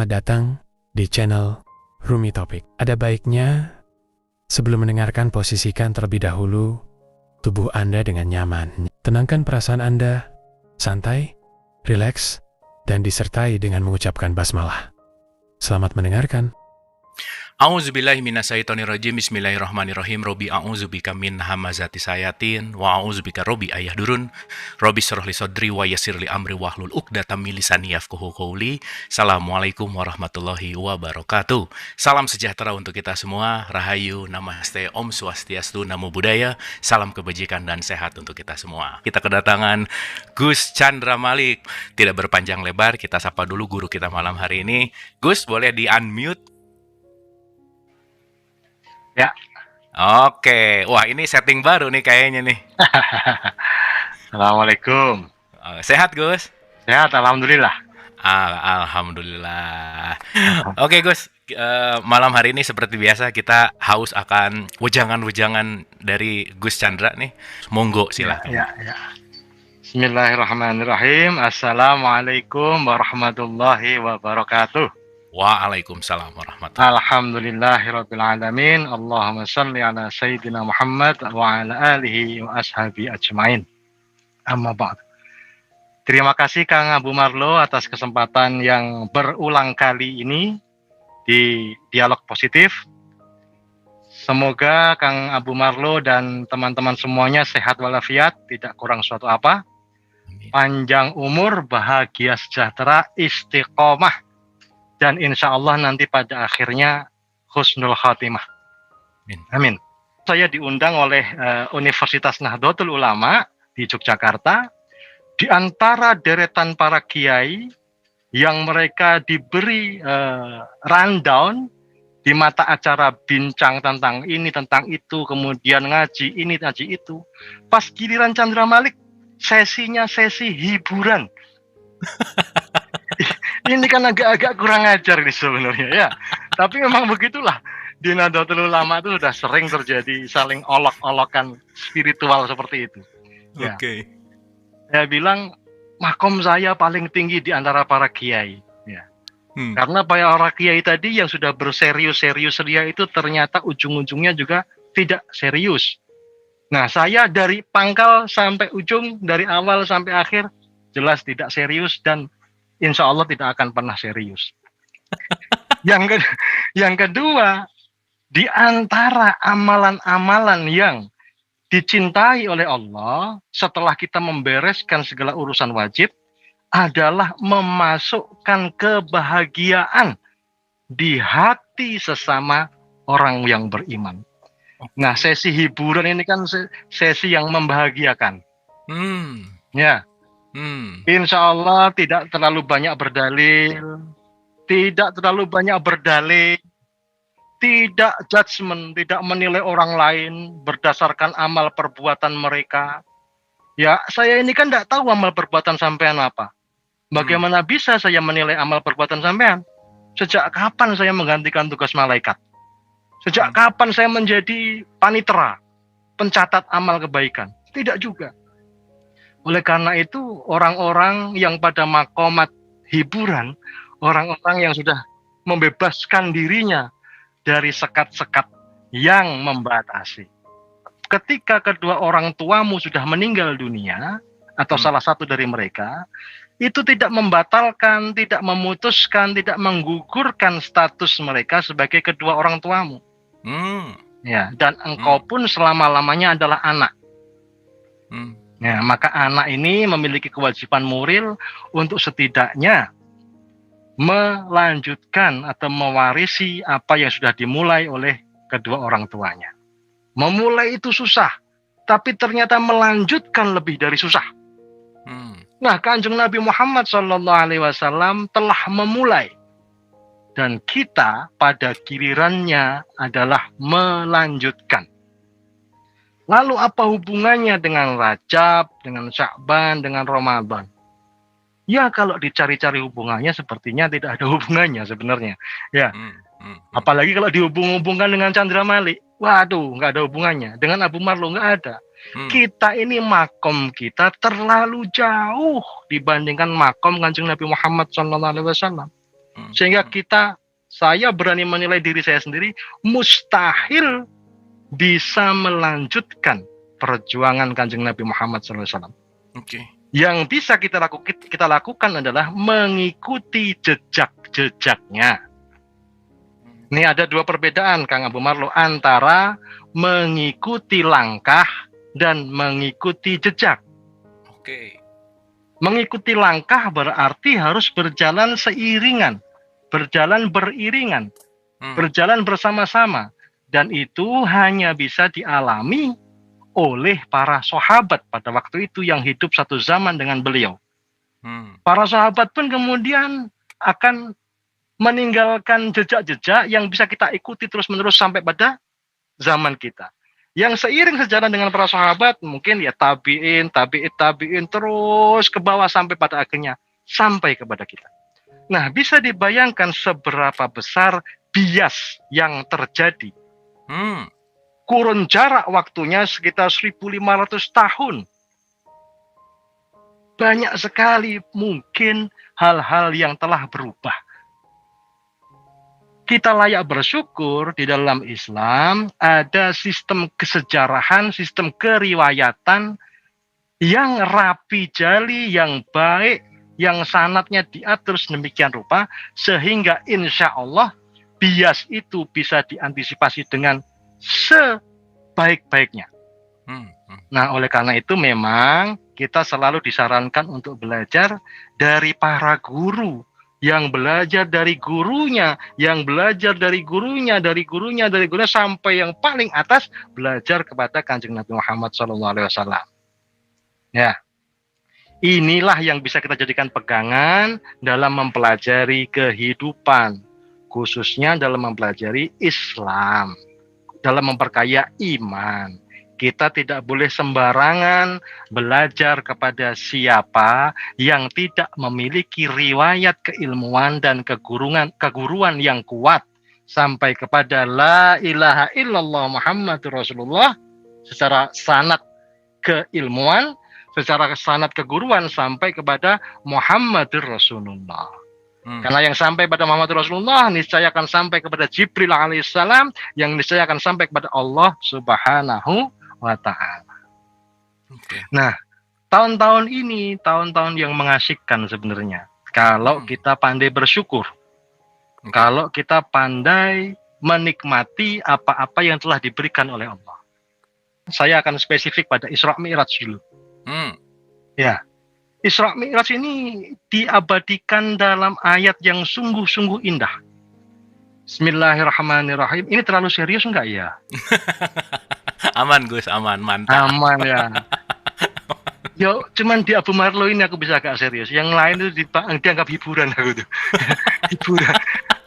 Selamat datang di channel Rumi Topik. Ada baiknya sebelum mendengarkan posisikan terlebih dahulu tubuh Anda dengan nyaman. Tenangkan perasaan Anda, santai, rileks, dan disertai dengan mengucapkan basmalah. Selamat mendengarkan. A'udzubillahi minasyaitonirrajim. Bismillahirrahmanirrahim. Robi a'udzubika min hamazati sayatin wa a'udzubika robi ayah durun. Robi syrah li sodri wa yassir li amri wahlul 'uqdatam min lisani yafqahu qawli. Assalamualaikum warahmatullahi wabarakatuh. Salam sejahtera untuk kita semua. Rahayu, namaste, Om Swastiastu, Namo Buddhaya. Salam kebajikan dan sehat untuk kita semua. Kita kedatangan Gus Chandra Malik. Tidak berpanjang lebar, kita sapa dulu guru kita malam hari ini. Gus, boleh di-unmute? Ya. Oke, wah ini setting baru nih kayaknya nih. Assalamualaikum. Sehat Gus? Sehat, alhamdulillah. Alhamdulillah. Oke Gus, malam hari ini seperti biasa kita haus akan wejangan-wejangan dari Gus Chandra nih. Monggo silakan. Ya. Bismillahirrahmanirrahim. Assalamualaikum warahmatullahi wabarakatuh. Waalaikumsalam warahmatullahi. Alhamdulillahirabbil alamin. Allahumma shalli ala sayyidina Muhammad wa ala alihi wa ashabi ajmain. Amma ba'd. Terima kasih Kang Abu Marlo atas kesempatan yang berulang kali ini di Dialog Positif. Semoga Kang Abu Marlo dan teman-teman semuanya sehat walafiat, tidak kurang suatu apa. Panjang umur, bahagia sejahtera, istiqomah. Dan insya Allah nanti pada akhirnya husnul khatimah. Amin. Saya diundang oleh Universitas Nahdlatul Ulama di Yogyakarta. Di antara deretan para kiai yang mereka diberi rundown di mata acara bincang tentang ini, tentang itu, kemudian ngaji ini, ngaji itu. Pas giliran Chandra Malik, sesinya sesi hiburan. Ini kan agak-agak kurang ajar nih sebenarnya ya. Tapi memang begitulah. Di Nahdlatul Ulama itu sudah sering terjadi saling olok-olokan spiritual seperti itu. Ya. Oke. Saya bilang makom saya paling tinggi di antara para kiai. Ya. Karena para kiai tadi yang sudah berserius-serius seria itu ternyata ujung-ujungnya juga tidak serius. Nah, saya dari pangkal sampai ujung, dari awal sampai akhir jelas tidak serius dan insya Allah tidak akan pernah serius. Yang kedua, di antara amalan-amalan yang dicintai oleh Allah setelah kita membereskan segala urusan wajib adalah memasukkan kebahagiaan di hati sesama orang yang beriman. Nah, sesi hiburan ini kan sesi yang membahagiakan. Ya. Insya Allah tidak terlalu banyak berdalil, tidak terlalu banyak berdalih, tidak judgement, tidak menilai orang lain berdasarkan amal perbuatan mereka. Ya, saya ini kan tidak tahu amal perbuatan sampean apa. Bagaimana bisa saya menilai amal perbuatan sampean? Sejak kapan saya menggantikan tugas malaikat? Sejak kapan saya menjadi panitera, pencatat amal kebaikan? Tidak juga. Oleh karena itu, orang-orang yang pada makomat hiburan, orang-orang yang sudah membebaskan dirinya dari sekat-sekat yang membatasi. Ketika kedua orang tuamu sudah meninggal dunia, atau salah satu dari mereka, itu tidak membatalkan, tidak memutuskan, tidak menggugurkan status mereka sebagai kedua orang tuamu. Ya, dan engkau pun selama-lamanya adalah anak. Ya, maka anak ini memiliki kewajiban moral untuk setidaknya melanjutkan atau mewarisi apa yang sudah dimulai oleh kedua orang tuanya. Memulai itu susah, tapi ternyata melanjutkan lebih dari susah. Nah, Kanjeng Nabi Muhammad SAW telah memulai, dan kita pada gilirannya adalah melanjutkan. Lalu apa hubungannya dengan Rajab, dengan Sya'ban, dengan Ramadan? Ya, kalau dicari-cari hubungannya sepertinya tidak ada hubungannya sebenarnya. Ya. Apalagi kalau dihubung-hubungkan dengan Chandra Malik. Waduh, nggak ada hubungannya. Dengan Abu Marlo nggak ada. Kita ini makom kita terlalu jauh dibandingkan makom Kanjeng Nabi Muhammad SAW. Sehingga saya berani menilai diri saya sendiri, mustahil bisa melanjutkan perjuangan Kanjeng Nabi Muhammad SAW. Oke. Yang bisa kita lakukan adalah mengikuti jejak-jejaknya. Ini ada dua perbedaan, Kang Abu Marlo, antara mengikuti langkah dan mengikuti jejak. Oke. Mengikuti langkah berarti harus berjalan seiringan, berjalan beriringan, berjalan bersama-sama. Dan itu hanya bisa dialami oleh para sahabat pada waktu itu yang hidup satu zaman dengan beliau. Para sahabat pun kemudian akan meninggalkan jejak-jejak yang bisa kita ikuti terus-menerus sampai pada zaman kita. Yang seiring sejalan dengan para sahabat, mungkin ya tabi'in terus ke bawah sampai pada akhirnya sampai kepada kita. Nah, bisa dibayangkan seberapa besar bias yang terjadi. Kurun jarak waktunya sekitar 1.500 tahun. Banyak sekali mungkin hal-hal yang telah berubah. Kita layak bersyukur di dalam Islam ada sistem kesejarahan, sistem keriwayatan yang rapi jali, yang baik, yang sanadnya diatur sedemikian rupa, sehingga insya Allah bias itu bisa diantisipasi dengan sebaik-baiknya. Nah, oleh karena itu memang kita selalu disarankan untuk belajar dari para guru, yang belajar dari gurunya, yang belajar dari gurunya, sampai yang paling atas belajar kepada Kanjeng Nabi Muhammad SAW. Ya, inilah yang bisa kita jadikan pegangan dalam mempelajari kehidupan, khususnya dalam mempelajari Islam, dalam memperkaya iman. Kita tidak boleh sembarangan belajar kepada siapa yang tidak memiliki riwayat keilmuan dan keguruan yang kuat sampai kepada la ilaha illallah Muhammadur Rasulullah secara sanad keilmuan, secara sanad keguruan sampai kepada Muhammadur Rasulullah. Karena yang sampai pada Muhammad Rasulullah niscaya akan sampai kepada Jibril alaihissalam, yang niscaya akan sampai kepada Allah Subhanahu wa ta'ala. Nah, tahun-tahun ini tahun-tahun yang mengasyikkan sebenarnya. Kalau kita pandai bersyukur, kalau kita pandai menikmati apa-apa yang telah diberikan oleh Allah. Saya akan spesifik pada Isra Mi'raj dulu. Ya, Isra Mi'raj ini diabadikan dalam ayat yang sungguh-sungguh indah. Bismillahirrahmanirrahim. Ini terlalu serius enggak ya? Aman Gus, aman, mantap. Aman ya. Yo, cuman di Abu Marlo ini aku bisa agak serius. Yang lain itu dianggap hiburan aku tuh. Hiburan.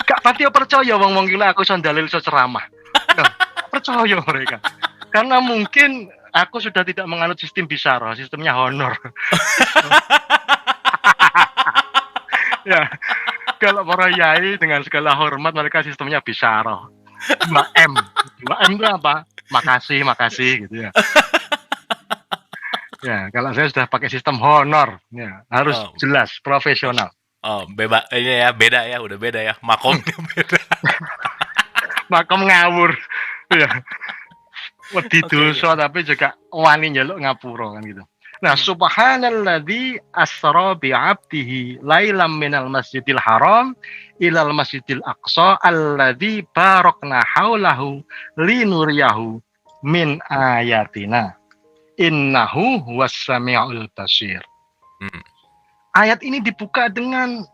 Gak pati percaya wong-wong gila aku sondalil so ceramah. Nah, percaya mereka. Karena mungkin aku sudah tidak menganut sistem bisyarah, sistemnya honor. Ya, kalau para yai dengan segala hormat mereka sistemnya bisyarah. 2M. 2M itu apa? Makasih gitu ya. Ya, kalau saya sudah pakai sistem honor, ya, harus jelas, profesional. Ini ya, beda ya, udah beda ya. Makomnya beda. Makom ngawur. Ya. Wedi dosa tapi juga wani njaluk ngapura kan gitu. Nah, subhanalladzi asra bi 'abdihi lailam minal masjidil haram ilal masjidil aqsa alladzi barakna haulahu linuriyahu min ayatina. Innahu huwas samiul basir. Ayat ini dibuka dengan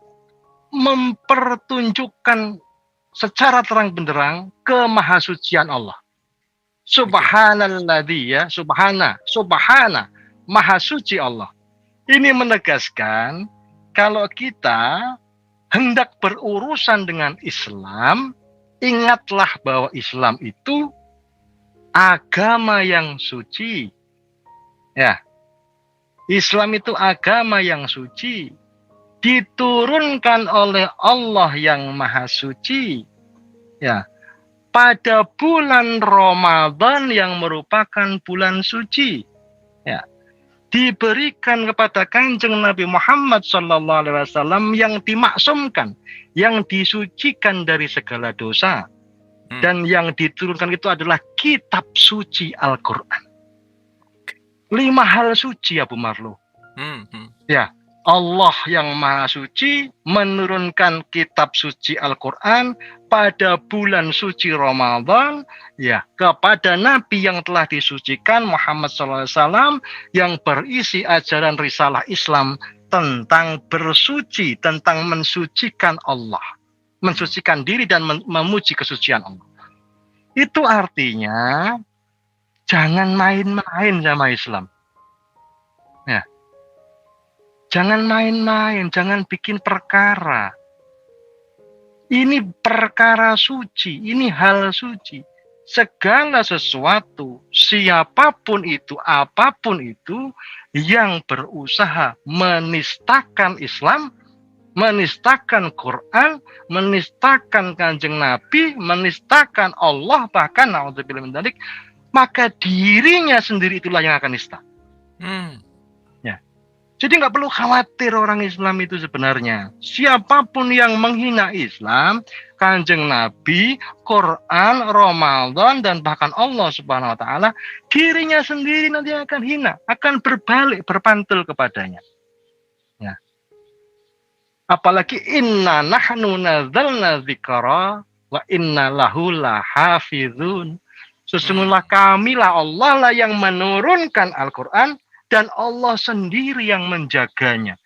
mempertunjukkan secara terang benderang kemahasucian Allah. Subhanalladzi, ya, subhana, maha suci Allah. Ini menegaskan kalau kita hendak berurusan dengan Islam, ingatlah bahwa Islam itu agama yang suci. Ya, Islam itu agama yang suci, diturunkan oleh Allah yang maha suci. Ya, pada bulan Ramadan yang merupakan bulan suci. Ya, diberikan kepada Kanjeng Nabi Muhammad SAW yang dimaksumkan, yang disucikan dari segala dosa. Dan yang diturunkan itu adalah kitab suci Al-Quran. 5 hal suci, Abu Marlo. Ya, Allah yang Maha Suci menurunkan kitab suci Al-Quran pada bulan suci Ramadan, ya, kepada Nabi yang telah disucikan Muhammad SAW yang berisi ajaran risalah Islam tentang bersuci, tentang mensucikan Allah, mensucikan diri dan memuji kesucian Allah. Itu artinya jangan main-main sama Islam. Ya. Jangan main-main, jangan bikin perkara. Ini perkara suci, ini hal suci. Segala sesuatu, siapapun itu, apapun itu, yang berusaha menistakan Islam, menistakan Quran, menistakan Kanjeng Nabi, menistakan Allah, bahkan na'udzubillah min dzalik, maka dirinya sendiri itulah yang akan nista. Ya. Jadi nggak perlu khawatir orang Islam itu sebenarnya. Siapapun yang menghina Islam, Kanjeng Nabi, Quran, Ramadan, dan bahkan Allah Subhanahu Wa Taala, dirinya sendiri nanti akan hina, akan berbalik, berpantul kepadanya. Ya. Apalagi inna nahnu nazzalna dzikra wa inna lahu lahafizun. Sesungguhnya kamilah Allah lah yang menurunkan Al-Quran dan Allah sendiri yang menjaganya.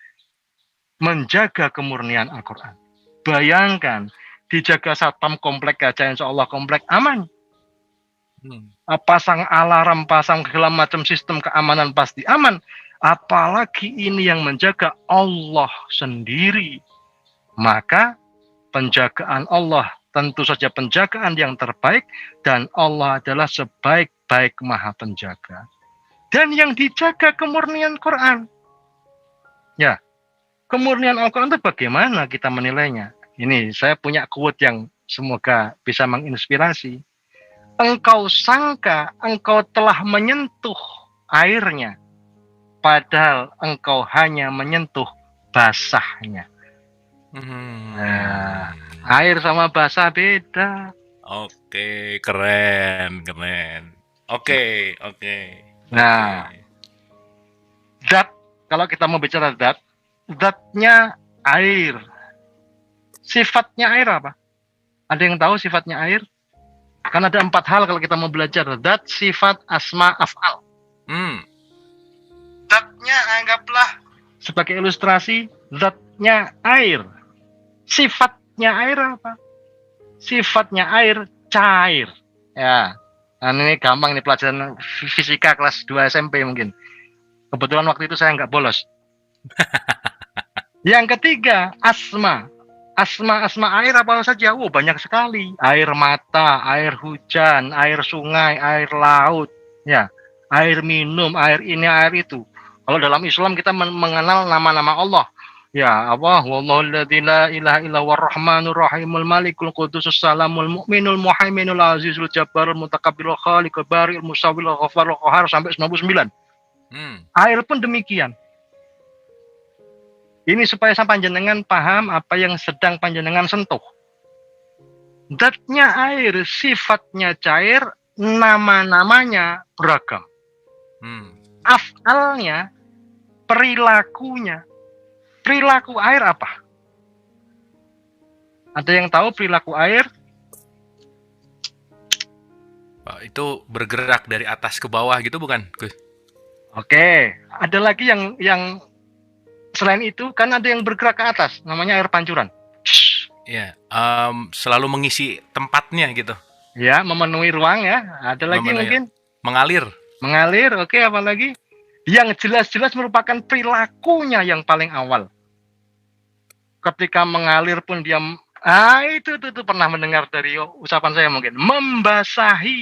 Menjaga kemurnian Al-Quran. Bayangkan, dijaga satpam komplek aja insya Allah komplek aman. Pasang alarm, pasang segala macam sistem keamanan pasti aman. Apalagi ini yang menjaga Allah sendiri. Maka penjagaan Allah tentu saja penjagaan yang terbaik dan Allah adalah sebaik-baik maha penjaga. Dan yang dijaga kemurnian Quran. Ya, kemurnian Al-Quran itu bagaimana kita menilainya? Ini saya punya quote yang semoga bisa menginspirasi. Engkau sangka engkau telah menyentuh airnya, padahal engkau hanya menyentuh basahnya. Nah, air sama basah beda. Oke, keren. Oke. Nah, zat, kalau kita mau bicara zat, zatnya air. Sifatnya air apa? Ada yang tahu sifatnya air? Kan ada 4 hal kalau kita mau belajar. Zat, sifat, asma, af'al. Zatnya anggaplah sebagai ilustrasi, zatnya air. Sifatnya air apa? Sifatnya air cair. Ya. Nah, ini gampang nih pelajaran fisika kelas 2 SMP mungkin. Kebetulan waktu itu saya nggak bolos. Yang ketiga, asma. Asma air apa saja? Oh, banyak sekali. Air mata, air hujan, air sungai, air laut, ya, air minum, air ini, air itu. Kalau dalam Islam kita mengenal nama-nama Allah. Ya, apa? Wallahu alladzi la ilaha illa huwar rahmanur rahimul malikul qudusus salamul mu'minul muhaiminul azizul jabbarul mutakabbirul khaliqul bari'ul musawwirul ghafarul qahhar sampai 99. Air pun demikian. Ini supaya sampai panjenengan paham apa yang sedang panjenengan sentuh. Zatnya air, sifatnya cair, nama-namanya beragam. Af'alnya, perilakunya. Perilaku air apa? Ada yang tahu perilaku air? Itu bergerak dari atas ke bawah gitu bukan, Gus? Oke, ada lagi yang selain itu kan ada yang bergerak ke atas, namanya air pancuran. Ya, selalu mengisi tempatnya gitu. Ya, memenuhi ruang ya. Ada lagi mungkin mengalir. Mengalir, oke, apa lagi? Yang jelas-jelas merupakan perilakunya yang paling awal. Ketika mengalir pun dia, itu pernah mendengar dari ucapan saya mungkin, membasahi.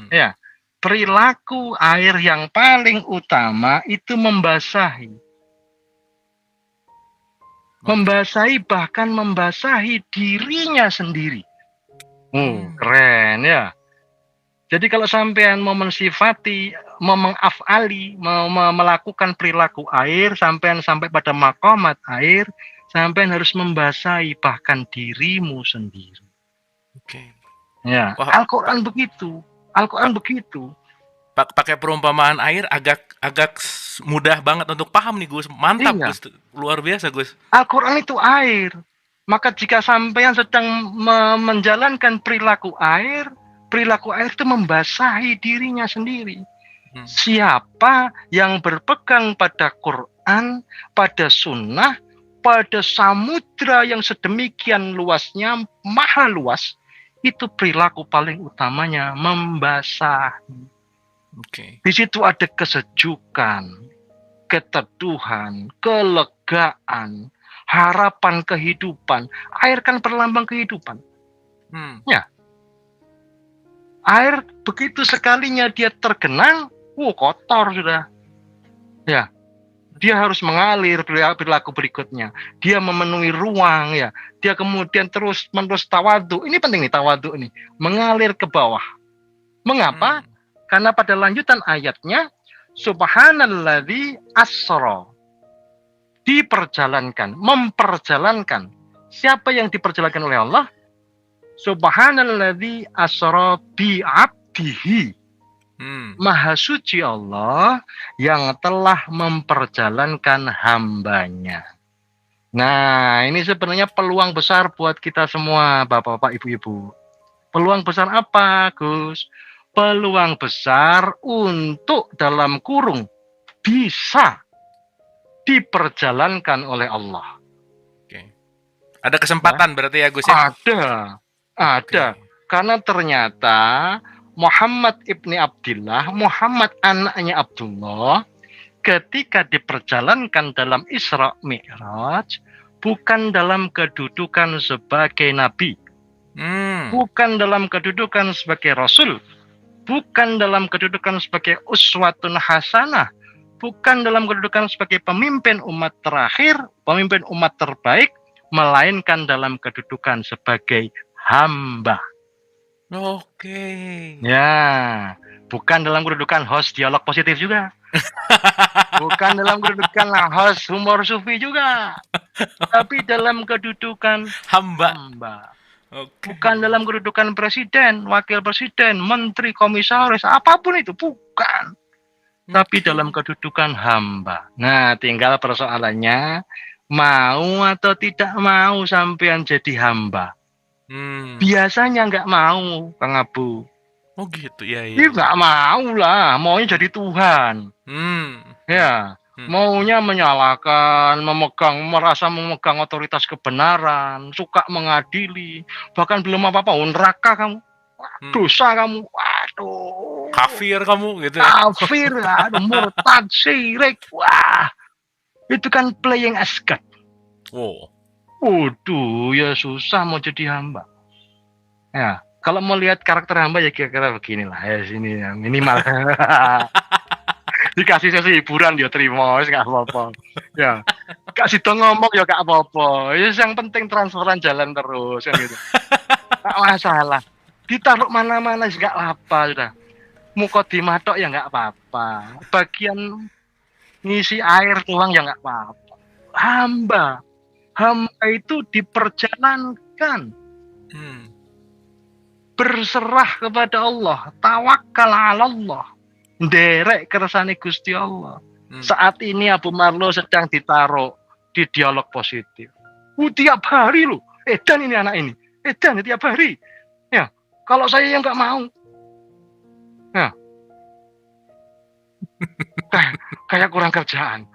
Ya, perilaku air yang paling utama itu membasahi. Membasahi, bahkan membasahi dirinya sendiri. Keren ya. Jadi kalau sampean mau mensifati, mau mengafali, mau melakukan perilaku air, sampean sampai pada maqamat air, sampean harus membasahi bahkan dirimu sendiri. Oke. Ya, Wah, Al-Quran begitu. Al-Quran begitu. pakai perumpamaan air agak mudah banget untuk paham nih Gus. Mantap Iya, Gus, luar biasa Gus. Al-Quran itu air. Maka jika sampean sedang menjalankan perilaku air itu membasahi dirinya sendiri. Hmm. Siapa yang berpegang pada Quran, pada sunnah, pada samudra yang sedemikian luasnya, maha luas, itu perilaku paling utamanya membasahi. Oke. Di situ ada kesejukan, keteduhan, kelegaan, harapan kehidupan. Air kan perlambang kehidupan. Ya. Air begitu sekalinya dia tergenang, kotor sudah. Ya. Dia harus mengalir perilaku berikutnya. Dia memenuhi ruang, ya. Dia kemudian terus-menerus tawadhu. Ini penting nih tawadhu ini. Mengalir ke bawah. Mengapa? Karena pada lanjutan ayatnya, Subhanalladzi asra. Diperjalankan, memperjalankan. Siapa yang diperjalankan oleh Allah? Subhanalladzi asra bi abdihi. Maha suci Allah yang telah memperjalankan hambanya. Nah, ini sebenarnya peluang besar buat kita semua, bapak-bapak, ibu-ibu. Peluang besar apa, Gus? Peluang besar untuk dalam kurung bisa diperjalankan oleh Allah. Oke. Ada kesempatan berarti ya Gus ya? Ada. Karena ternyata Muhammad ibni Abdillah, Muhammad anaknya Abdullah, ketika diperjalankan dalam Isra Mi'raj, bukan dalam kedudukan sebagai nabi, bukan dalam kedudukan sebagai rasul, bukan dalam kedudukan sebagai uswatun hasanah, bukan dalam kedudukan sebagai pemimpin umat terakhir, pemimpin umat terbaik, melainkan dalam kedudukan sebagai hamba. Oke. Ya, bukan dalam kedudukan host dialog positif juga. Bukan dalam kedudukan host humor sufi juga. Tapi dalam kedudukan hamba. Okay. Bukan dalam kedudukan presiden, wakil presiden, menteri, komisaris, apapun itu, bukan. Tapi dalam kedudukan hamba. Nah, tinggal persoalannya, mau atau tidak mau sampean jadi hamba. Biasanya nggak mau, Kang Abu. Oh gitu, ya. Nggak mau lah, maunya jadi Tuhan. Ya, maunya menyalahkan, merasa memegang otoritas kebenaran, suka mengadili, bahkan belum apa-apa, neraka kamu, dosa kamu, waduh, kafir kamu gitu. Kafir, murtad, syirik, wah, itu kan playing as God. Waduh, ya susah mau jadi hamba. Ya, kalau mau lihat karakter hamba ya kira-kira beginilah ya, sini ya, minimal. Dikasih sesi hiburan dia terima, nggak apa-apa. Ya, kasih dong ngomong ya nggak apa-apa. Yang penting transferan jalan terus kan gitu. Nggak masalah. Ditaruh mana-mana nggak apa sudah. Mukodimah tok ya nggak apa-apa. Bagian ngisi air doang ya nggak apa-apa. Hamba itu diperjalankan. Berserah kepada Allah, tawakal ala Allah, nderek kersane Gusti Allah. Saat ini Abu Marlo sedang ditaruh di dialog positif. Tiap hari loh, edan ini anak ini, edan tiap hari. Ya, kalau saya yang nggak mau, ya, kayak kurang kerjaan.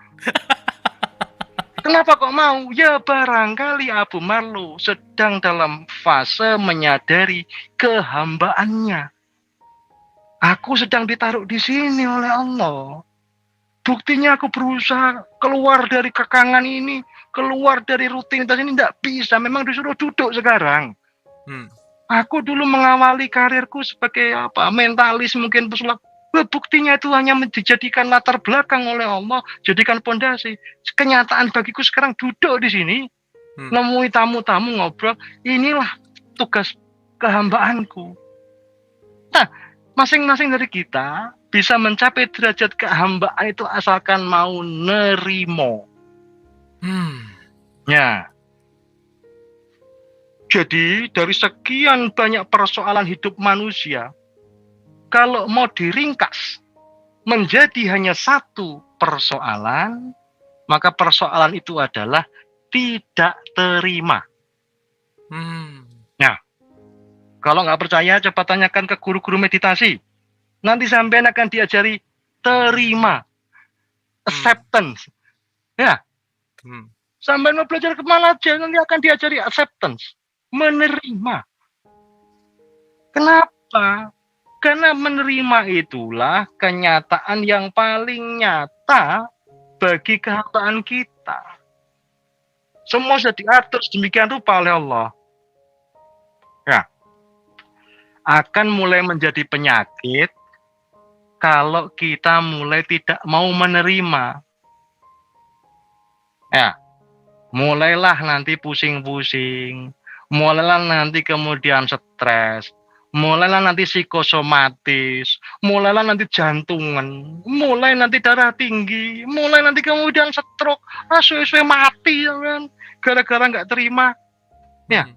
Kenapa kok mau? Ya barangkali Abu Marlo sedang dalam fase menyadari kehambaannya. Aku sedang ditaruh di sini oleh Allah. Buktinya aku berusaha keluar dari kekangan ini, keluar dari rutinitas ini, tidak bisa. Memang disuruh duduk sekarang. Aku dulu mengawali karirku sebagai mentalis, mungkin pesulap. Buktinya itu hanya dijadikan latar belakang oleh Allah, jadikan pondasi. Kenyataan bagiku sekarang duduk di sini, nemui tamu-tamu ngobrol. Inilah tugas kehambaanku. Nah, Masing-masing dari kita bisa mencapai derajat kehambaan itu asalkan mau nerimo. Ya. Jadi dari sekian banyak persoalan hidup manusia, kalau mau diringkas menjadi hanya satu persoalan, maka persoalan itu adalah tidak terima. Nah, kalau nggak percaya, coba tanyakan ke guru-guru meditasi. Nanti sampean akan diajari terima, acceptance. Ya, sampean mau belajar kemana aja, nanti akan diajari acceptance, menerima. Kenapa? Karena menerima itulah kenyataan yang paling nyata bagi kehambaan kita. Semua sudah diatur sedemikian rupa oleh Allah. Ya. Akan mulai menjadi penyakit kalau kita mulai tidak mau menerima. Ya. Mulailah nanti pusing-pusing, mulailah nanti kemudian stres, mulailah nanti psikosomatis, mulailah nanti jantungan, mulai nanti darah tinggi, mulai nanti kemudian stroke, suwe-suwe mati, kan? Gara-gara nggak terima. Ya,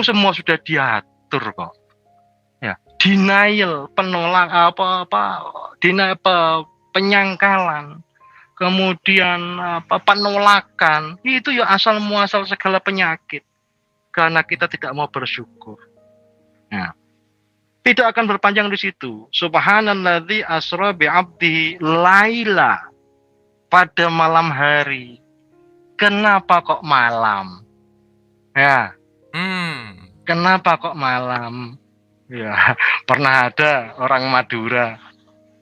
semua sudah diatur kok. Ya, denial, penolak denial, penyangkalan, kemudian penolakan, itu ya asal muasal segala penyakit. Karena kita tidak mau bersyukur. Nah, tidak akan berpanjang di situ. Subhanalladzi asra bi'abdihi laila, pada malam hari. Kenapa kok malam? Ya. Kenapa kok malam? Ya, pernah ada orang Madura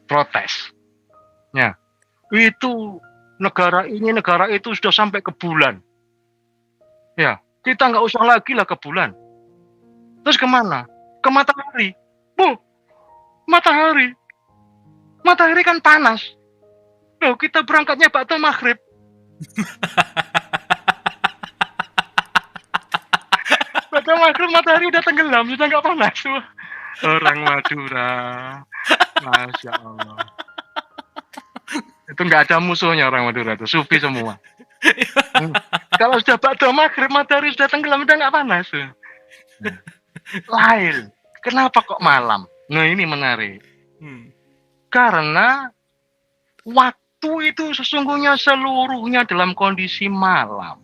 protes. Ya. Itu negara ini, negara itu sudah sampai ke bulan. Ya, kita nggak usah lagi lah ke bulan. Terus kemana? Ke matahari. Bu, matahari. Matahari kan panas. Loh, kita berangkatnya ba'da maghrib. Ba'da maghrib matahari udah tenggelam, sudah nggak panas. Orang Madura. Masya Allah. Itu nggak ada musuhnya orang Madura itu, sufi semua. Kalau sudah ba'da maghrib matahari sudah tenggelam, udah nggak panas. Lain. Kenapa kok malam? Nah, ini menarik. Karena waktu itu sesungguhnya seluruhnya dalam kondisi malam.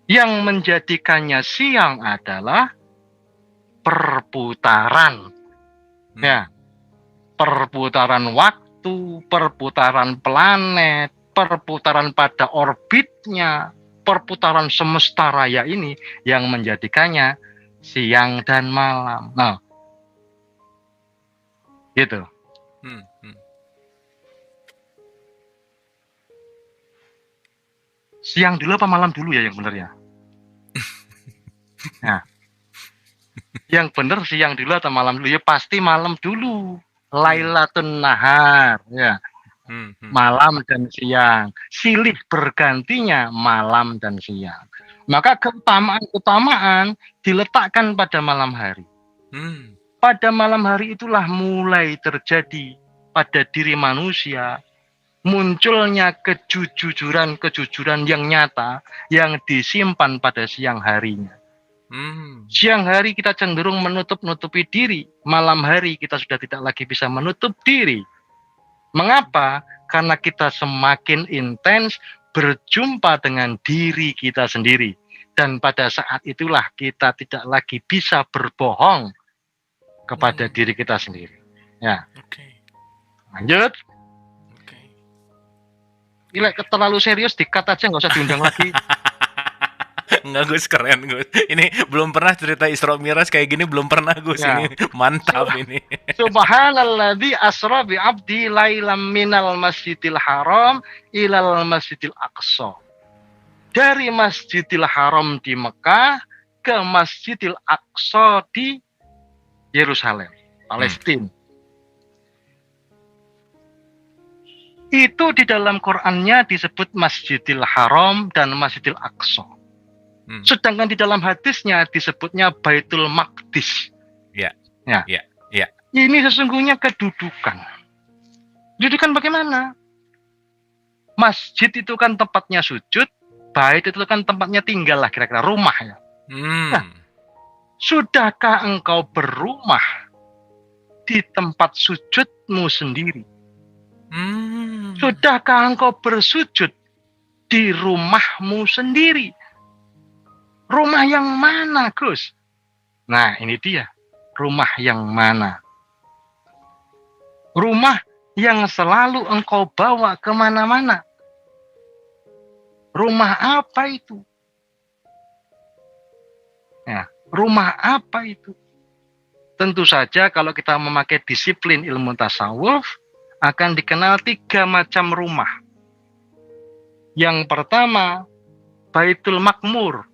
Yang menjadikannya siang adalah perputaran. Ya. Perputaran waktu, perputaran planet, perputaran pada orbitnya, perputaran semesta raya ini yang menjadikannya siang dan malam. Nah, gitu. Siang dulu apa malam dulu ya yang benar ya? Nah, yang benar siang dulu atau malam dulu? Ya pasti malam dulu. Lailatun nahar, ya. Malam dan siang. Silih bergantinya malam dan siang. Maka keutamaan diletakkan pada malam hari. Pada malam hari itulah mulai terjadi pada diri manusia munculnya kejujuran yang nyata yang disimpan pada siang harinya. Siang hari kita cenderung menutup-nutupi diri, malam hari kita sudah tidak lagi bisa menutup diri. Mengapa? Karena kita semakin intens berjumpa dengan diri kita sendiri. Dan pada saat itulah kita tidak lagi bisa berbohong kepada diri kita sendiri. Ya. Lanjut. Gila, terlalu serius, dikat aja, nggak usah diundang lagi. Enggak, Gus, keren, Gus. Ini belum pernah cerita Isra Mi'raj kayak gini, belum pernah, Gus. Ya. Ini mantap ini. Subhanalladzi asra bi 'abdi lailam minal masjidil haram ilal masjidil aqsa. Dari Masjidil Haram di Mekah ke Masjidil Aqsa di Yerusalem, Palestina. Itu di dalam Qur'annya disebut Masjidil Haram dan Masjidil Aqsa. Sedangkan di dalam hadisnya disebutnya Baitul Maqdis. Ya. Ini sesungguhnya kedudukan. Kedudukan bagaimana? Masjid itu kan tempatnya sujud, bait itu kan tempatnya tinggal lah kira-kira, rumah ya. Nah, sudahkah engkau berumah di tempat sujudmu sendiri? Sudahkah engkau bersujud di rumahmu sendiri? Rumah yang mana, Gus? Nah, ini dia. Rumah yang mana? Rumah yang selalu engkau bawa kemana-mana. Rumah apa itu? Ya, rumah apa itu? Tentu saja kalau kita memakai disiplin ilmu tasawuf, akan dikenal 3 macam rumah. Yang pertama, Baitul Makmur,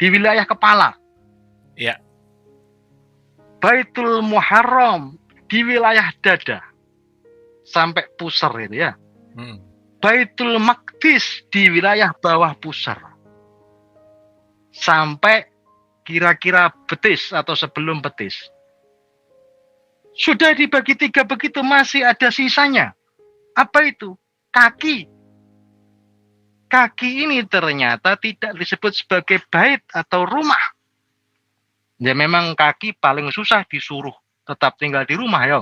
di wilayah kepala. Ya. Baitul Muharram, di wilayah dada. Sampai pusar itu ya. Baitul Maqdis, di wilayah bawah pusar. Sampai kira-kira betis atau sebelum betis. Sudah dibagi 3 begitu, masih ada sisanya. Apa itu? Kaki. Kaki ini ternyata tidak disebut sebagai bait atau rumah. Ya memang kaki paling susah disuruh tetap tinggal di rumah ya.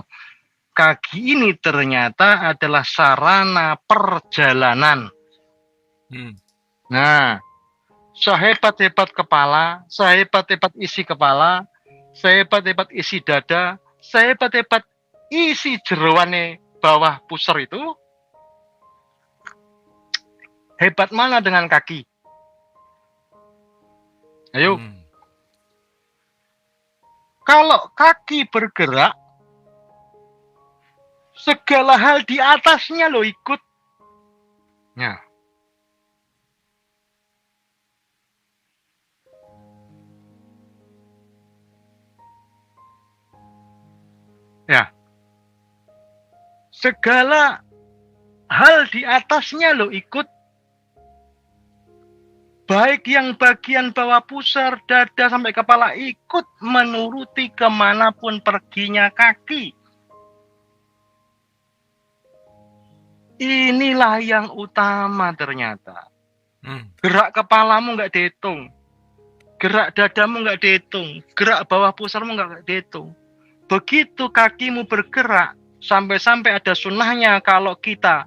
Kaki ini ternyata adalah sarana perjalanan. Nah, sehebat-hebat kepala, sehebat-hebat isi kepala, sehebat-hebat isi dada, sehebat-hebat isi jeroane bawah pusar itu, hebat mana dengan kaki? Ayo. Kalau kaki bergerak, segala hal di atasnya lo ikut. Ya. Ya. Segala hal di atasnya lo ikut. Baik yang bagian bawah pusar, dada sampai kepala ikut menuruti kemanapun perginya kaki. Inilah yang utama ternyata. Gerak kepalamu nggak dihitung. Gerak dadamu nggak dihitung. Gerak bawah pusarmu nggak dihitung. Begitu kakimu bergerak, sampai-sampai ada sunnahnya kalau kita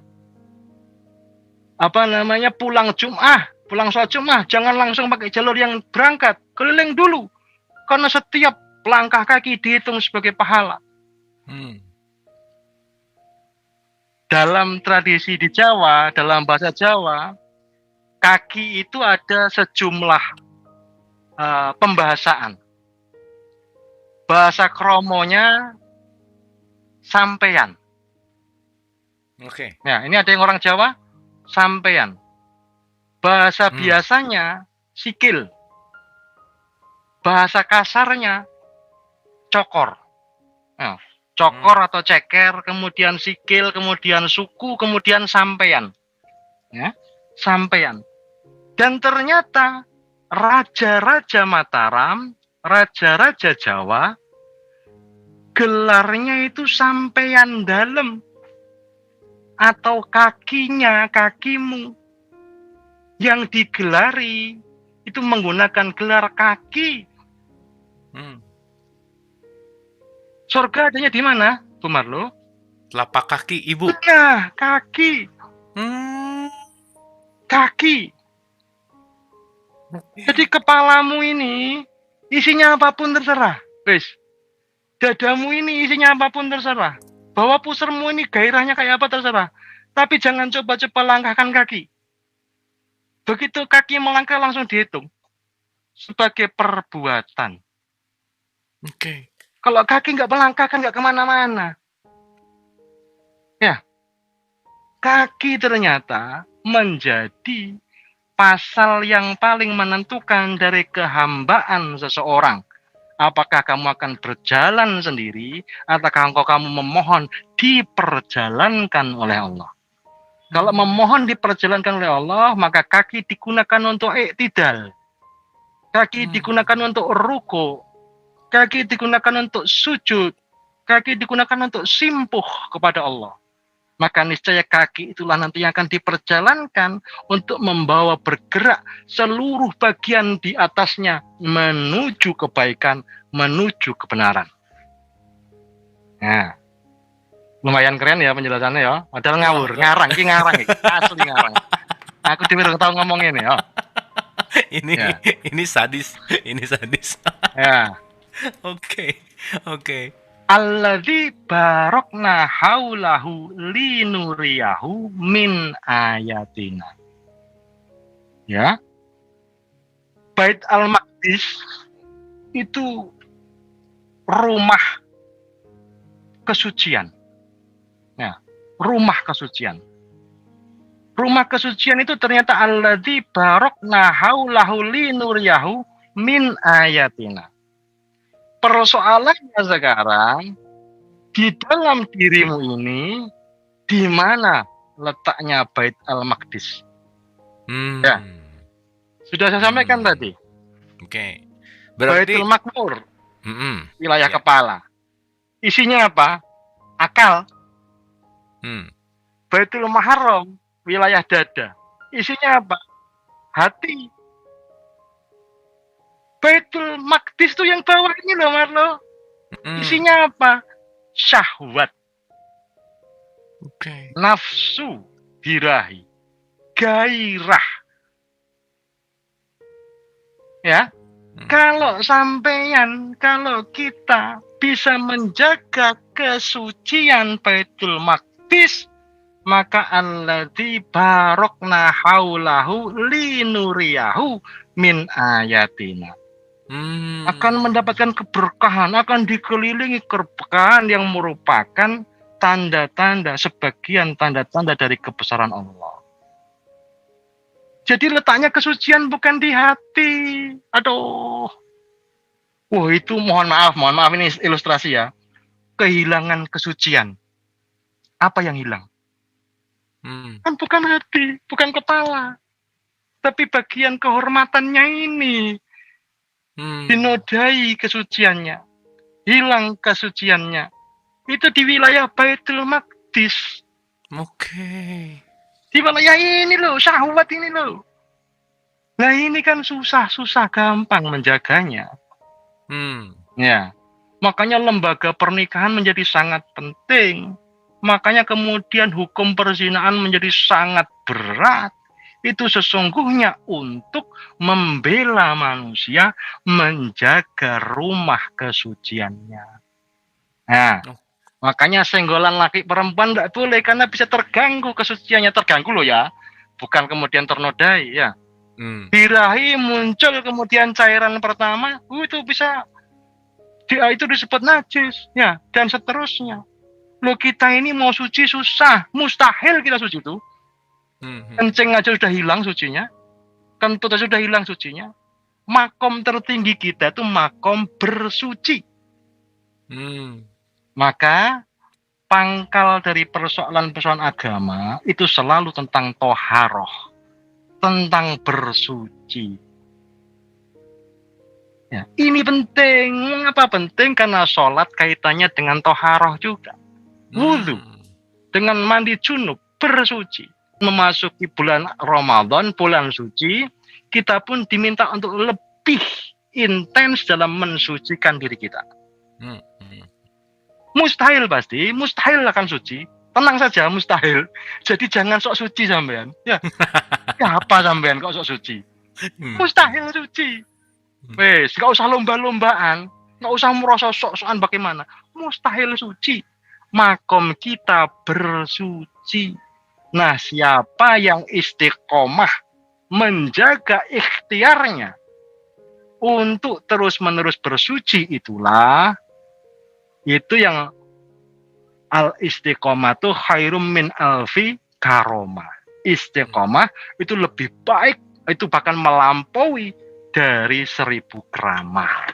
pulang Jum'ah, pulang sholat Jum'ah, jangan langsung pakai jalur yang berangkat, keliling dulu. Karena setiap langkah kaki dihitung sebagai pahala. Dalam tradisi di Jawa, dalam bahasa Jawa, kaki itu ada sejumlah pembahasaan. Bahasa kromonya sampeyan. Oke. Ya, ini ada yang orang Jawa, sampeyan. Bahasa biasanya sikil. Bahasa kasarnya cokor. Nah, cokor atau ceker, kemudian sikil, kemudian suku, kemudian sampeyan. Ya, sampeyan. Dan ternyata raja-raja Mataram, raja-raja Jawa, gelarnya itu sampeyan dalam. Atau kakinya, kakimu. Yang digelari itu menggunakan gelar kaki. Surga adanya di mana, Bu Marlo? Telapak kaki ibu. Nah, kaki. Kaki. Jadi kepalamu ini isinya apapun terserah. Wis. Dadamu ini isinya apapun terserah. Bawah pusarmu ini gairahnya kayak apa terserah. Tapi jangan coba-coba langkahkan kaki. Begitu kaki melangkah langsung dihitung. Sebagai perbuatan. Oke. Kalau kaki nggak melangkah kan nggak kemana-mana. Ya. Kaki ternyata menjadi pasal yang paling menentukan dari kehambaan seseorang. Apakah kamu akan berjalan sendiri, ataukah kamu memohon diperjalankan oleh Allah. Kalau memohon diperjalankan oleh Allah, maka kaki digunakan untuk iktidal. Kaki digunakan untuk ruku. Kaki digunakan untuk sujud. Kaki digunakan untuk simpuh kepada Allah. Maka niscaya kaki itulah nanti yang akan diperjalankan untuk membawa bergerak seluruh bagian di atasnya menuju kebaikan, menuju kebenaran. Nah, lumayan keren ya penjelasannya ya. Padahal ngawur, ngarang, asli ngarang. Aku dhewe tahu ngomong ini ya. Ini Ya. ini sadis. Ya. Oke. Alladzi barokna haulahu linuriyahu min ayatina. Ya. Bait Al-Maqdis itu rumah kesucian. Nah, rumah kesucian. Rumah kesucian itu ternyata alladzi barokna haulahu linuriyahu min ayatina. Persoalannya sekarang, di dalam dirimu ini, di mana letaknya Bait Al-Maqdis? Ya. Sudah saya sampaikan tadi. Oke. Berarti Baitul Makmur, wilayah Ya. kepala. Isinya apa? Akal. Baitul Muharram, wilayah dada. Isinya apa? Hati. Baitul Maqdis itu yang bawah ini loh, Marlo. Isinya apa? Syahwat, Oke. nafsu, birahi, gairah. Ya, kalau kita bisa menjaga kesucian Baitul Maqdis, maka alladzi barokna haulahu linuriyahu min ayatina. Akan mendapatkan keberkahan, akan dikelilingi keberkahan yang merupakan sebagian tanda-tanda dari kebesaran Allah. Jadi letaknya kesucian bukan di hati. Aduh. Wah, itu mohon maaf ini ilustrasi ya. Kehilangan kesucian. Apa yang hilang? Kan bukan hati, bukan kepala. Tapi bagian kehormatannya ini. Dinodai kesuciannya, hilang kesuciannya. Itu di wilayah Baitul Maqdis. Oke. Di wilayah ini loh, syahwat ini loh. Nah ini kan susah gampang menjaganya. Ya, makanya lembaga pernikahan menjadi sangat penting. Makanya kemudian hukum perzinaan menjadi sangat berat. Itu sesungguhnya untuk membela manusia menjaga rumah kesuciannya. Nah, makanya senggolan laki perempuan tidak boleh karena bisa terganggu kesuciannya, terganggu loh ya, bukan kemudian ternodai ya. Birahi muncul kemudian cairan pertama, itu bisa itu disebut najis ya, dan seterusnya. Loh kita ini mau suci susah, mustahil kita suci itu. Kencing aja sudah hilang sucinya, kentut aja sudah hilang sucinya. Makom tertinggi kita itu makom bersuci. Maka pangkal dari persoalan agama itu selalu tentang toharoh, tentang bersuci. Ya, ini penting. Mengapa penting? Karena sholat kaitannya dengan toharoh juga. Wudhu, dengan mandi junub, bersuci. Memasuki bulan Ramadan, bulan suci, kita pun diminta untuk lebih intens dalam mensucikan diri kita. Mustahil pasti, mustahil akan suci. Tenang saja, mustahil. Jadi jangan sok suci sampean. Ya, ya apa sampean kok sok suci? Mustahil suci. Wes, gak usah lomba-lombaan, gak usah merasa sok-sokan bagaimana. Mustahil suci. Makom kita bersuci. Nah, siapa yang istiqomah menjaga ikhtiarnya untuk terus-menerus bersuci itulah itu yang al-istiqomah itu khairum min alfi karomah. Istiqomah itu lebih baik, itu bahkan melampaui dari 1000 keramat.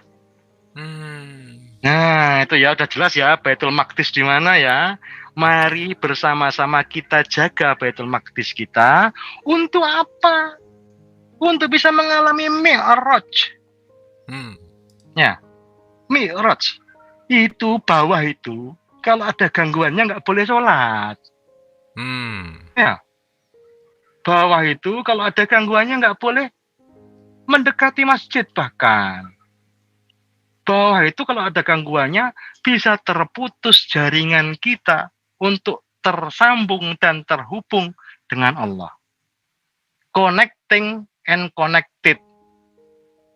Nah, itu ya udah jelas ya Baitul Maqdis di mana ya. Mari bersama-sama kita jaga Baitul Maqdis kita. Untuk apa? Untuk bisa mengalami Mi'raj. Ya, Mi'raj. Itu bawah itu kalau ada gangguannya nggak boleh sholat. Ya, bawah itu kalau ada gangguannya nggak boleh mendekati masjid bahkan. Bawah itu kalau ada gangguannya bisa terputus jaringan kita untuk tersambung dan terhubung dengan Allah. Connecting and connected.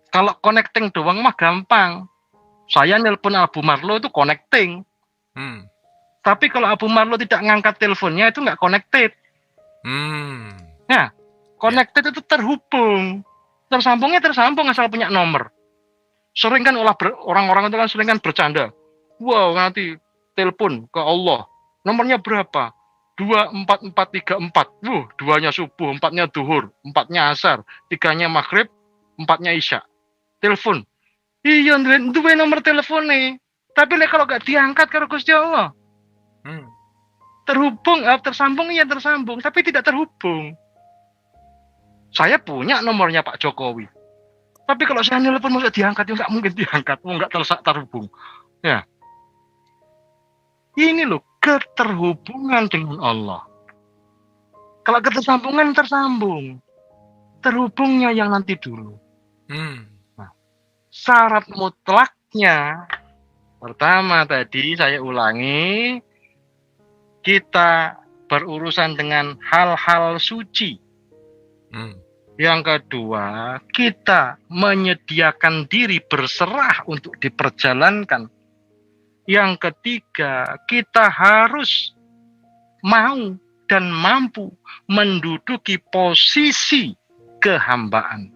Kalau connecting doang mah gampang. Saya nelpon Abu Marlo itu connecting. Tapi kalau Abu Marlo tidak ngangkat teleponnya itu nggak connected. Ya, connected itu terhubung. Tersambungnya tersambung asal punya nomor. Sering kan orang-orang itu kan sering kan bercanda. Wow, nanti telepon ke Allah. Nomornya berapa? 24434. Duanya subuh, 4-nya duhur, 4-nya asar, 3-nya maghrib, 4-nya isya. Telepon. Iya, duwe nomor telepon nih. Tapi kalau gak diangkat karo Gusti Allah. Terhubung, tersambung iya tersambung, tapi tidak terhubung. Saya punya nomornya Pak Jokowi. Tapi kalau saya nelpon mau diangkat, ya nggak mungkin diangkat, mau nggak terhubung. Ya, ini loh keterhubungan dengan Allah. Kalau ketersambungan tersambung, terhubungnya yang nanti dulu. Nah, syarat mutlaknya pertama tadi saya ulangi, kita berurusan dengan hal-hal suci. Yang kedua, kita menyediakan diri berserah untuk diperjalankan. Yang ketiga, kita harus mau dan mampu menduduki posisi kehambaan.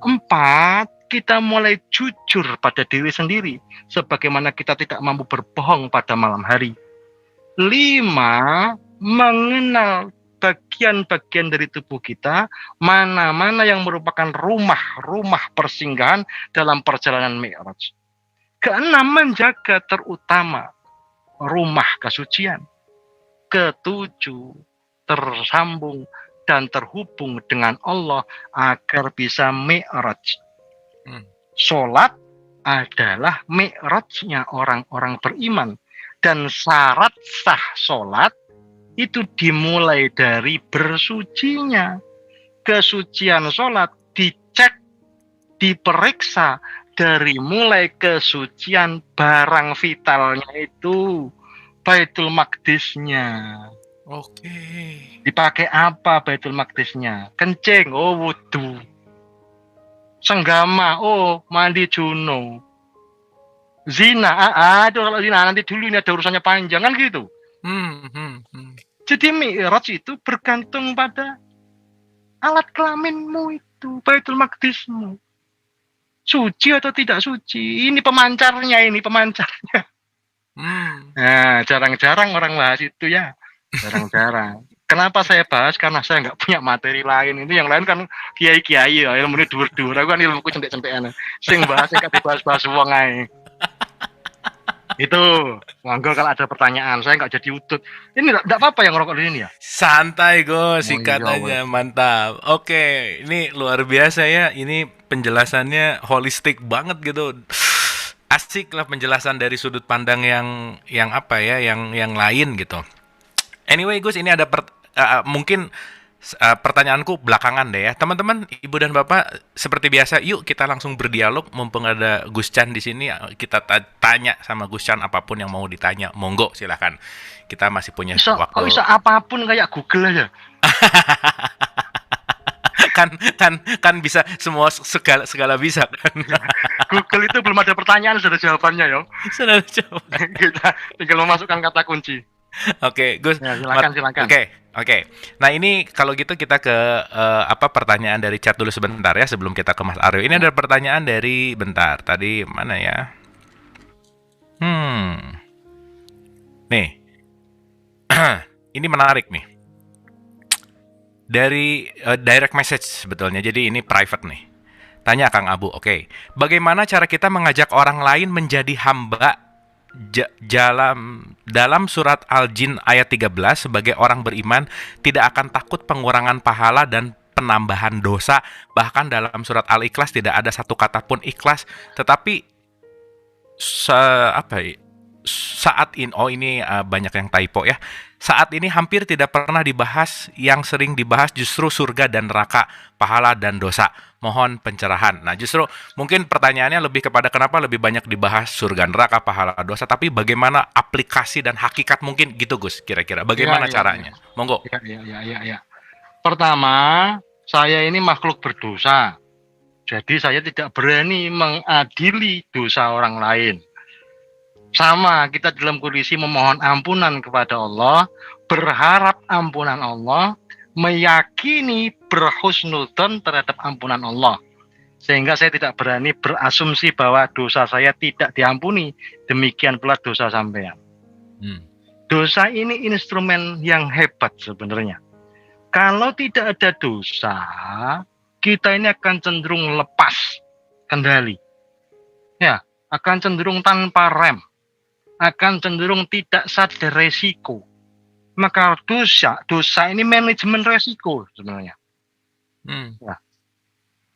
4, kita mulai jujur pada diri sendiri, sebagaimana kita tidak mampu berbohong pada malam hari. 5, mengenal bagian-bagian dari tubuh kita, mana-mana yang merupakan rumah-rumah persinggahan dalam perjalanan Mi'raj. 6, menjaga terutama rumah kesucian. 7, tersambung dan terhubung dengan Allah agar bisa Mi'raj. Sholat adalah Mi'rajnya orang-orang beriman. Dan syarat sah sholat itu dimulai dari bersucinya. Kesucian sholat dicek, diperiksa dari mulai kesucian barang vitalnya itu Baitul Maqdisnya. Oke. Dipakai apa Baitul Maqdisnya? Kencing, oh wudu. Senggama, oh mandi junub. Zina, aduh kalau zina nanti dulu ini ada urusannya panjang kan gitu. Jadi Mi'raj itu bergantung pada alat kelaminmu itu, Baitul Maqdismu. Suci atau tidak suci? Ini pemancarnya. Nah, jarang-jarang orang bahas itu ya. Jarang-jarang. Kenapa saya bahas? Karena saya nggak punya materi lain. Ini yang lain kan kiai-kiai ya, ilmunya dur-dur. Aku kan ilmuku centek-centekan. Sing bahas kan dibahas-bahas wong ae. Itu, monggo kalau ada pertanyaan, saya nggak jadi utut. Ini nggak apa-apa yang ngerokok di sini ya? Santai Gus, sikat iya, aja, mantap. Oke, ini luar biasa ya. Ini penjelasannya holistik banget gitu. Asik lah penjelasan dari sudut pandang yang apa ya, yang lain gitu. Anyway Gus, ini ada mungkin pertanyaanku belakangan deh ya. Teman-teman, Ibu dan Bapak, seperti biasa, yuk kita langsung berdialog. Mumpung ada Gus Chan di sini, kita tanya sama Gus Chan apapun yang mau ditanya. Monggo, silakan. Kita masih punya waktu. Kok bisa apapun kayak Google aja? kan bisa semua segala bisa kan. Google itu belum ada pertanyaan sudah jawabannya ya. Sudah jawaban. Kita tinggal memasukkan kata kunci. Oke, Gus. Ya, silakan. Oke. Nah, ini kalau gitu kita ke pertanyaan dari chat dulu sebentar ya sebelum kita ke Mas Aryo. Ini ada pertanyaan dari tadi mana ya? Nih. Ini menarik nih. Dari direct message sebetulnya. Jadi ini private nih. Tanya Kang Abu, oke. Bagaimana cara kita mengajak orang lain menjadi hamba dalam surat Al-Jin ayat 13, sebagai orang beriman tidak akan takut pengurangan pahala dan penambahan dosa. Bahkan dalam surat Al-Ikhlas tidak ada satu kata pun ikhlas, tetapi apa ya, saat ini, oh ini banyak yang typo ya. Saat ini hampir tidak pernah dibahas, yang sering dibahas justru surga dan neraka, pahala dan dosa. Mohon pencerahan. Nah, justru mungkin pertanyaannya lebih kepada kenapa lebih banyak dibahas surga, neraka, pahala, dosa, tapi bagaimana aplikasi dan hakikat mungkin gitu Gus, kira-kira. Ya, Bagaimana ya, caranya? ya. Monggo. Ya. Pertama, saya ini makhluk berdosa. Jadi saya tidak berani mengadili dosa orang lain. Sama, kita dalam kondisi memohon ampunan kepada Allah, berharap ampunan Allah, meyakini berhusnudzon terhadap ampunan Allah. Sehingga saya tidak berani berasumsi bahwa dosa saya tidak diampuni. Demikian pula dosa sampean. Dosa ini instrumen yang hebat sebenarnya. Kalau tidak ada dosa, kita ini akan cenderung lepas kendali. Ya, akan cenderung tanpa rem. Akan cenderung tidak sadar resiko. Maka dosa ini manajemen resiko sebenarnya. Ya.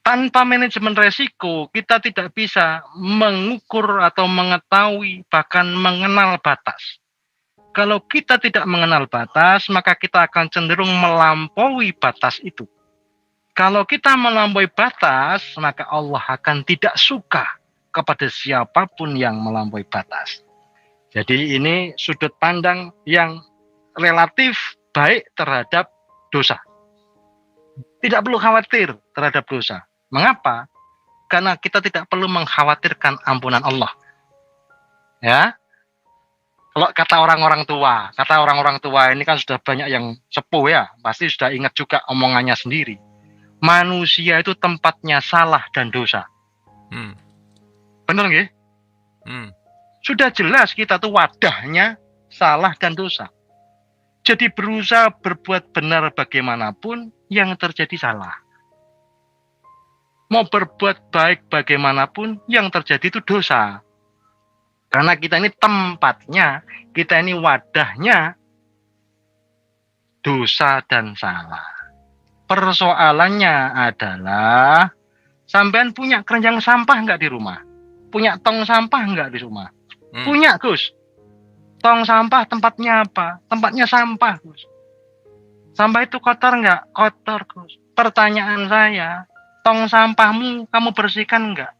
Tanpa manajemen resiko, kita tidak bisa mengukur atau mengetahui, bahkan mengenal batas. Kalau kita tidak mengenal batas, maka kita akan cenderung melampaui batas itu. Kalau kita melampaui batas, maka Allah akan tidak suka kepada siapapun yang melampaui batas. Jadi ini sudut pandang yang relatif baik terhadap dosa. Tidak perlu khawatir terhadap dosa. Mengapa? Karena kita tidak perlu mengkhawatirkan ampunan Allah. Ya. Kalau kata orang-orang tua ini kan sudah banyak yang sepuh ya, pasti sudah ingat juga omongannya sendiri. Manusia itu tempatnya salah dan dosa. Benar nggih? Sudah jelas kita tuh wadahnya salah dan dosa. Jadi berusaha berbuat benar bagaimanapun yang terjadi salah. Mau berbuat baik bagaimanapun yang terjadi itu dosa. Karena kita ini tempatnya, kita ini wadahnya dosa dan salah. Persoalannya adalah sampean punya keranjang sampah nggak di rumah? Punya tong sampah nggak di rumah? Punya, Gus. Tong sampah tempatnya apa? Tempatnya sampah, Gus. Sampah itu kotor nggak? Kotor, Gus. Pertanyaan saya, tong sampahmu kamu bersihkan nggak?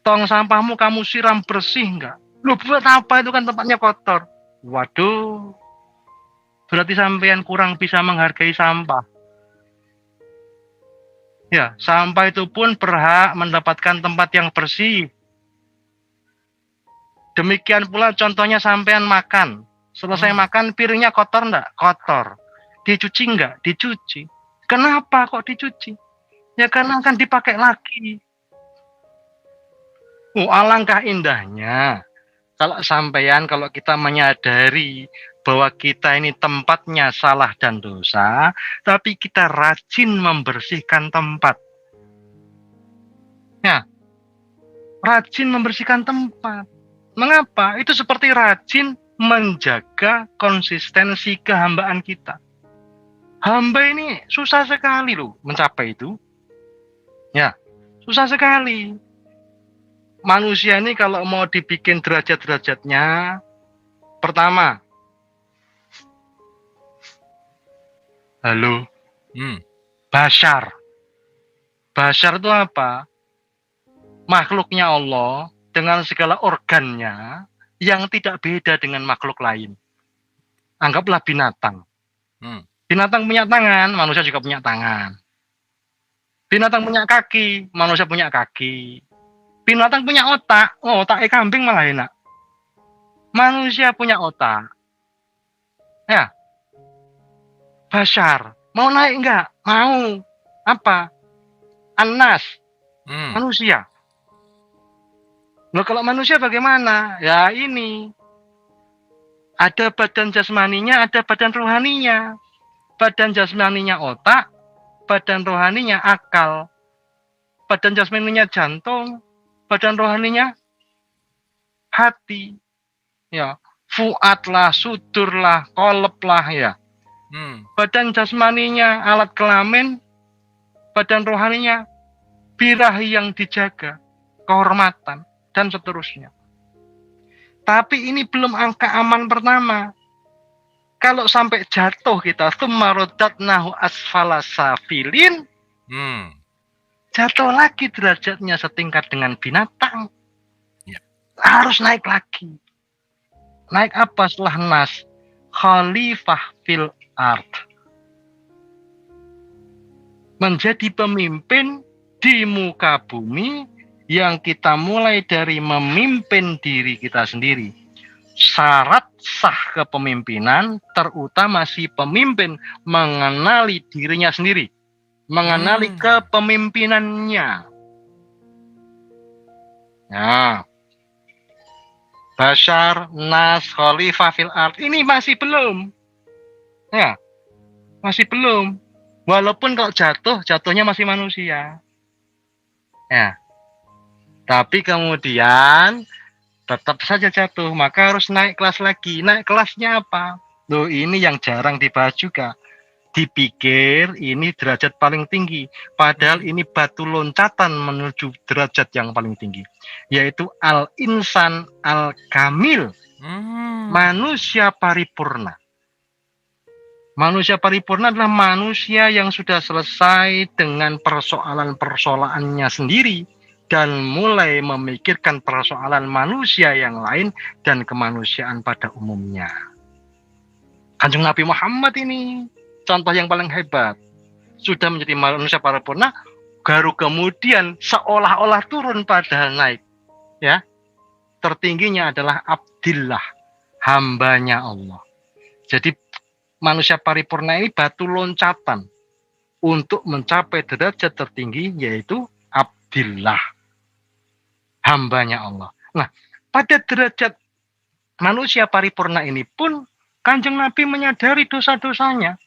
Tong sampahmu kamu siram bersih nggak? Lu buat apa, itu kan tempatnya kotor? Waduh, berarti sampean kurang bisa menghargai sampah. Ya, sampah itu pun berhak mendapatkan tempat yang bersih. Demikian pula contohnya sampean makan. Selesai makan, piringnya kotor enggak? Kotor. Dicuci enggak? Dicuci. Kenapa kok dicuci? Ya karena akan dipakai lagi. Alangkah indahnya kalau kita menyadari bahwa kita ini tempatnya salah dan dosa, tapi kita rajin membersihkan tempat. Ya, rajin membersihkan tempat. Mengapa? Itu seperti rajin menjaga konsistensi kehambaan kita. Hamba ini susah sekali loh mencapai itu. Ya, susah sekali. Manusia ini kalau mau dibikin derajat-derajatnya, pertama, Bashar. Bashar itu apa? Makhluknya Allah dengan segala organnya yang tidak beda dengan makhluk lain. Anggaplah binatang. Binatang punya tangan, manusia juga punya tangan. Binatang punya kaki, manusia punya kaki. Binatang punya otak, otaknya kambing malah enak. Manusia punya otak. Ya. Bashar, mau naik enggak? Mau. Apa? Anas. Manusia. Loh kalau manusia bagaimana? Ya ini. Ada badan jasmaninya, ada badan rohaninya. Badan jasmaninya otak, badan rohaninya akal. Badan jasmaninya jantung, badan rohaninya hati. Ya, fuad lah, sudur lah, kolep lah ya. Badan jasmaninya alat kelamin, badan rohaninya birahi yang dijaga, kehormatan, dan seterusnya. Tapi ini belum angka aman pertama. Kalau sampai jatuh kita, tsumma radadnahu asfala safilin, jatuh lagi derajatnya setingkat dengan binatang. Ya. Harus naik lagi. Naik apa setelah nas? Khalifah fil ard. Menjadi pemimpin di muka bumi yang kita mulai dari memimpin diri kita sendiri. Syarat sah kepemimpinan terutama si pemimpin mengenali dirinya sendiri, mengenali kepemimpinannya. Nah, Bashar, Nas, Khalifah fil ard ini masih belum. Ya, masih belum. Walaupun kalau jatuhnya masih manusia. Ya. Tapi kemudian tetap saja jatuh, maka harus naik kelas lagi. Naik kelasnya apa? Loh, ini yang jarang dibahas juga. Dipikir ini derajat paling tinggi, padahal ini batu loncatan menuju derajat yang paling tinggi, yaitu al-insan al-kamil, manusia paripurna. Manusia paripurna adalah manusia yang sudah selesai dengan persoalan-persoalannya sendiri dan mulai memikirkan persoalan manusia yang lain dan kemanusiaan pada umumnya. Kanjeng Nabi Muhammad ini contoh yang paling hebat. Sudah menjadi manusia paripurna, baru kemudian seolah-olah turun padahal naik. Ya, tertingginya adalah Abdillah, hambanya Allah. Jadi manusia paripurna ini batu loncatan untuk mencapai derajat tertinggi, yaitu Abdillah, hambanya Allah. Nah, pada derajat manusia paripurna ini pun Kanjeng Nabi menyadari dosa-dosanya.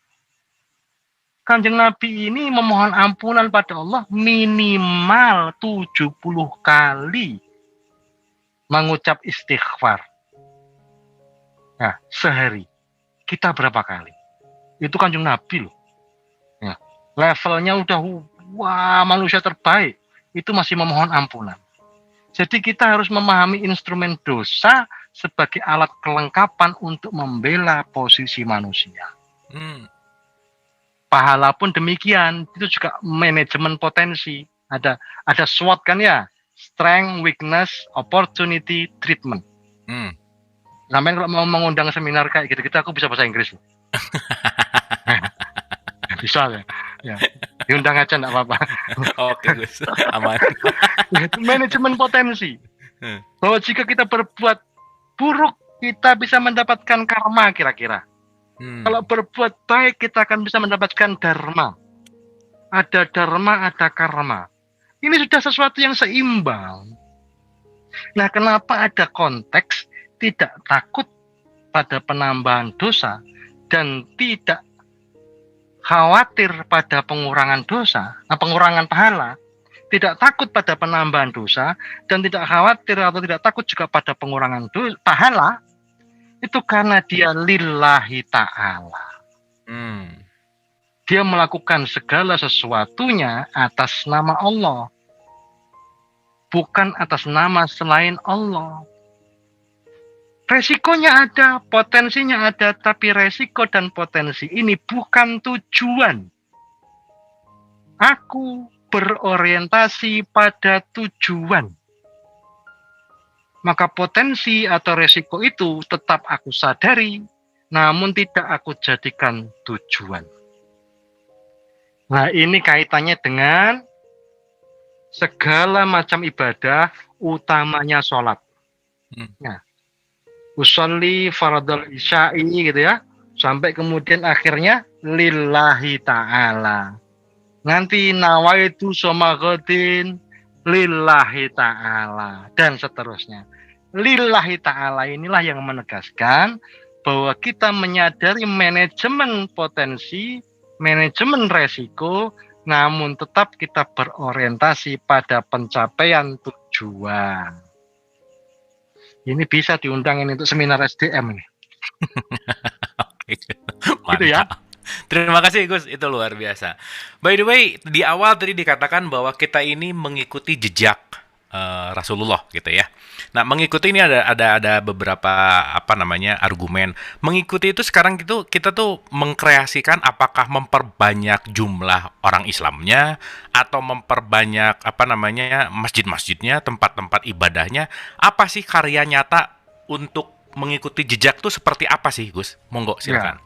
Kanjeng Nabi ini memohon ampunan pada Allah minimal 70 kali mengucap istighfar. Nah, sehari. Kita berapa kali? Itu Kanjeng Nabi loh. Ya, levelnya udah wah manusia terbaik. Itu masih memohon ampunan. Jadi kita harus memahami instrumen dosa sebagai alat kelengkapan untuk membela posisi manusia. Pahala pun demikian. Itu juga manajemen potensi. Ada SWOT kan ya? Strength, Weakness, Opportunity, Treatment. Sampai kalau mau mengundang seminar kayak gitu-gitu, aku bisa bahasa Inggris. Bisa ya. Ya. Diundang aja enggak apa-apa. Oke, Gus. Aman. Manajemen potensi. Bahwa jika kita berbuat buruk, kita bisa mendapatkan karma kira-kira. Kalau berbuat baik, kita akan bisa mendapatkan dharma. Ada dharma, ada karma. Ini sudah sesuatu yang seimbang. Nah, kenapa ada konteks tidak takut pada penambahan dosa dan tidak khawatir pada pengurangan dosa, pengurangan pahala, tidak takut pada penambahan dosa dan tidak khawatir atau tidak takut juga pada pengurangan pahala, itu karena dia lillahi ta'ala. Dia melakukan segala sesuatunya atas nama Allah, bukan atas nama selain Allah. Resikonya ada, potensinya ada, tapi resiko dan potensi ini bukan tujuan. Aku berorientasi pada tujuan. Maka potensi atau resiko itu tetap aku sadari, namun tidak aku jadikan tujuan. Nah, ini kaitannya dengan segala macam ibadah, utamanya sholat. Nah, usolli faradul isya'i gitu ya, sampai kemudian akhirnya lillahi ta'ala. Nanti nawaitu somagodin lillahi ta'ala dan seterusnya. Lillahi ta'ala inilah yang menegaskan bahwa kita menyadari manajemen potensi, manajemen resiko, namun tetap kita berorientasi pada pencapaian tujuan. Ini bisa diundangin untuk seminar SDM ini. Oke. Gitu ya. Terima kasih Gus, itu luar biasa. By the way, di awal tadi dikatakan bahwa kita ini mengikuti jejak Rasulullah gitu ya. Nah, mengikuti ini ada beberapa argumen. Mengikuti itu sekarang itu kita tuh mengkreasikan apakah memperbanyak jumlah orang Islamnya atau memperbanyak masjid-masjidnya, tempat-tempat ibadahnya. Apa sih karya nyata untuk mengikuti jejak tuh seperti apa sih, Gus? Monggo Ya, silakan.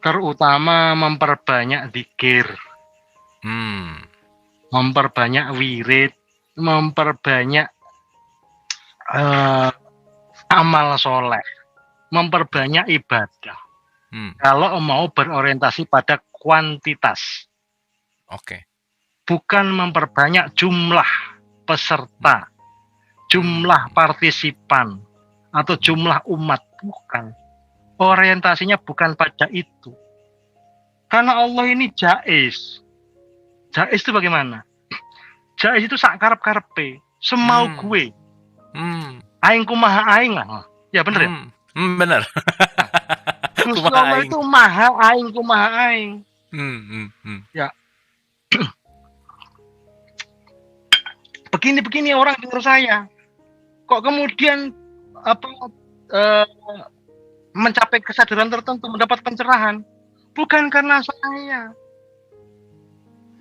terutama memperbanyak zikir, Hmm. memperbanyak wirid, memperbanyak eh, amal soleh, memperbanyak ibadah. Hmm. Kalau mau berorientasi pada kuantitas, Oke. bukan memperbanyak jumlah peserta, jumlah partisipan, atau jumlah umat, bukan. Orientasinya bukan pada itu. Karena Allah ini jais. Jais itu bagaimana? Jais itu sak karep-karepe, semau Hmm. gue. Hmm. Aing kumaha aing lah. Ya bener ya? Bener. Gusti Kumaha Allah aing. itu maha aing kumaha aing. Ya, begini-begini orang dengar saya. Kok kemudian apa eh, mencapai kesadaran tertentu, mendapat pencerahan? Bukan karena saya.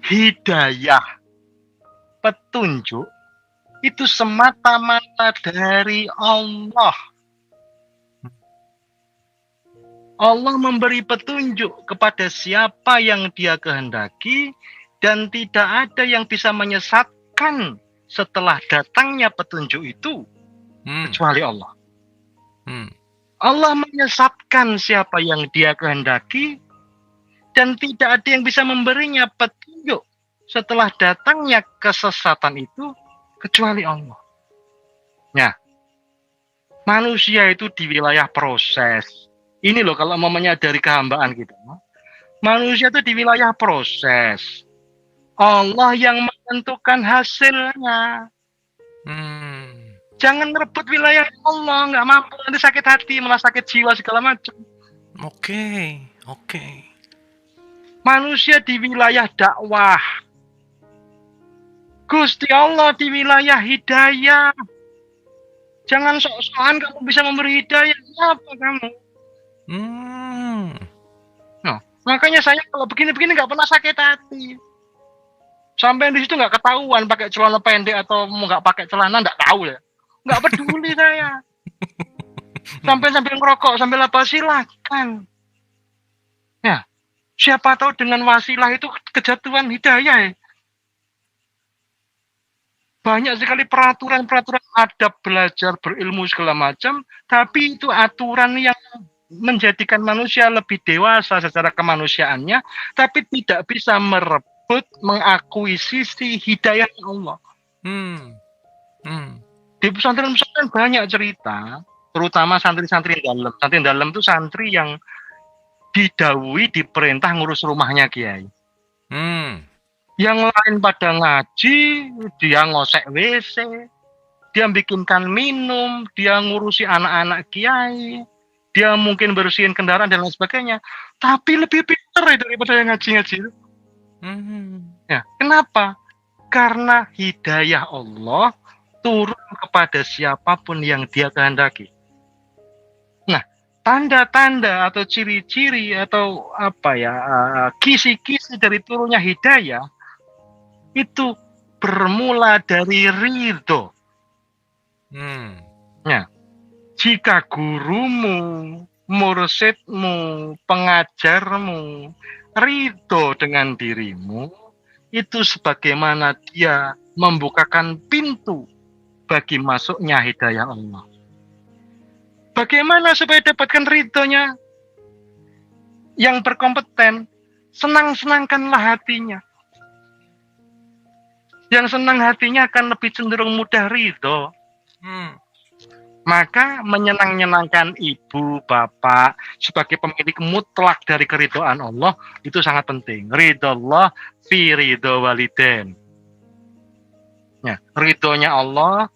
Hidayah, petunjuk itu semata-mata dari Allah. Allah memberi petunjuk kepada siapa yang Dia kehendaki dan tidak ada yang bisa menyesatkan setelah datangnya petunjuk itu kecuali Allah. Allah menyesatkan siapa yang Dia kehendaki dan tidak ada yang bisa memberinya petunjuk setelah datangnya kesesatan itu kecuali Allah. Nah, manusia itu di wilayah proses. Ini loh kalau mamanya dari kehambaan gitu. Manusia itu di wilayah proses. Allah yang menentukan hasilnya. Jangan merebut wilayah Allah, nggak mampu nanti sakit hati, malah sakit jiwa segala macam. Oke. Manusia di wilayah dakwah. Gusti Allah di wilayah hidayah. Jangan sok-sokan kamu bisa memberi hidayah. Apa kamu? Nah, makanya saya kalau begini-begini nggak pernah sakit hati. Sampai di situ nggak ketahuan pakai celana pendek atau nggak pakai celana, nggak tahu ya. Nggak peduli saya. Sampai ngerokok, sambil apa, silakan. Ya, siapa tahu dengan wasilah itu kejatuhan hidayah ya. Banyak sekali peraturan-peraturan adab, belajar, berilmu segala macam, tapi itu aturan yang menjadikan manusia lebih dewasa secara kemanusiaannya, tapi tidak bisa merebut, mengakuisisi hidayah Allah. Di pesantren-pesantren banyak cerita, terutama santri-santri dalam. Santri dalam itu santri yang didhawuhi diperintah ngurus rumahnya kiai. Yang lain pada ngaji, dia ngosek WC, dia bikinkan minum, dia ngurusi anak-anak kiai, dia mungkin bersihin kendaraan dan lain sebagainya. Tapi lebih pintar daripada yang ngaji-ngaji. Ya, kenapa? Karena hidayah Allah turun kepada siapapun yang Dia kehendaki. Nah, tanda-tanda atau ciri-ciri atau kisi-kisi dari turunnya hidayah itu bermula dari ridho. Nah, jika gurumu, mursyidmu, pengajarmu ridho dengan dirimu, itu sebagaimana dia membukakan pintu bagi masuknya hidayah Allah. Bagaimana supaya dapatkan ridhonya? Yang berkompeten, senang-senangkanlah hatinya. Yang senang hatinya akan lebih cenderung mudah ridho. Maka menyenang-nyenangkan ibu, bapak sebagai pemilik mutlak dari keridhaan Allah itu sangat penting. Ridho Allah fi ridho waliden. Ya, ridhonya Allah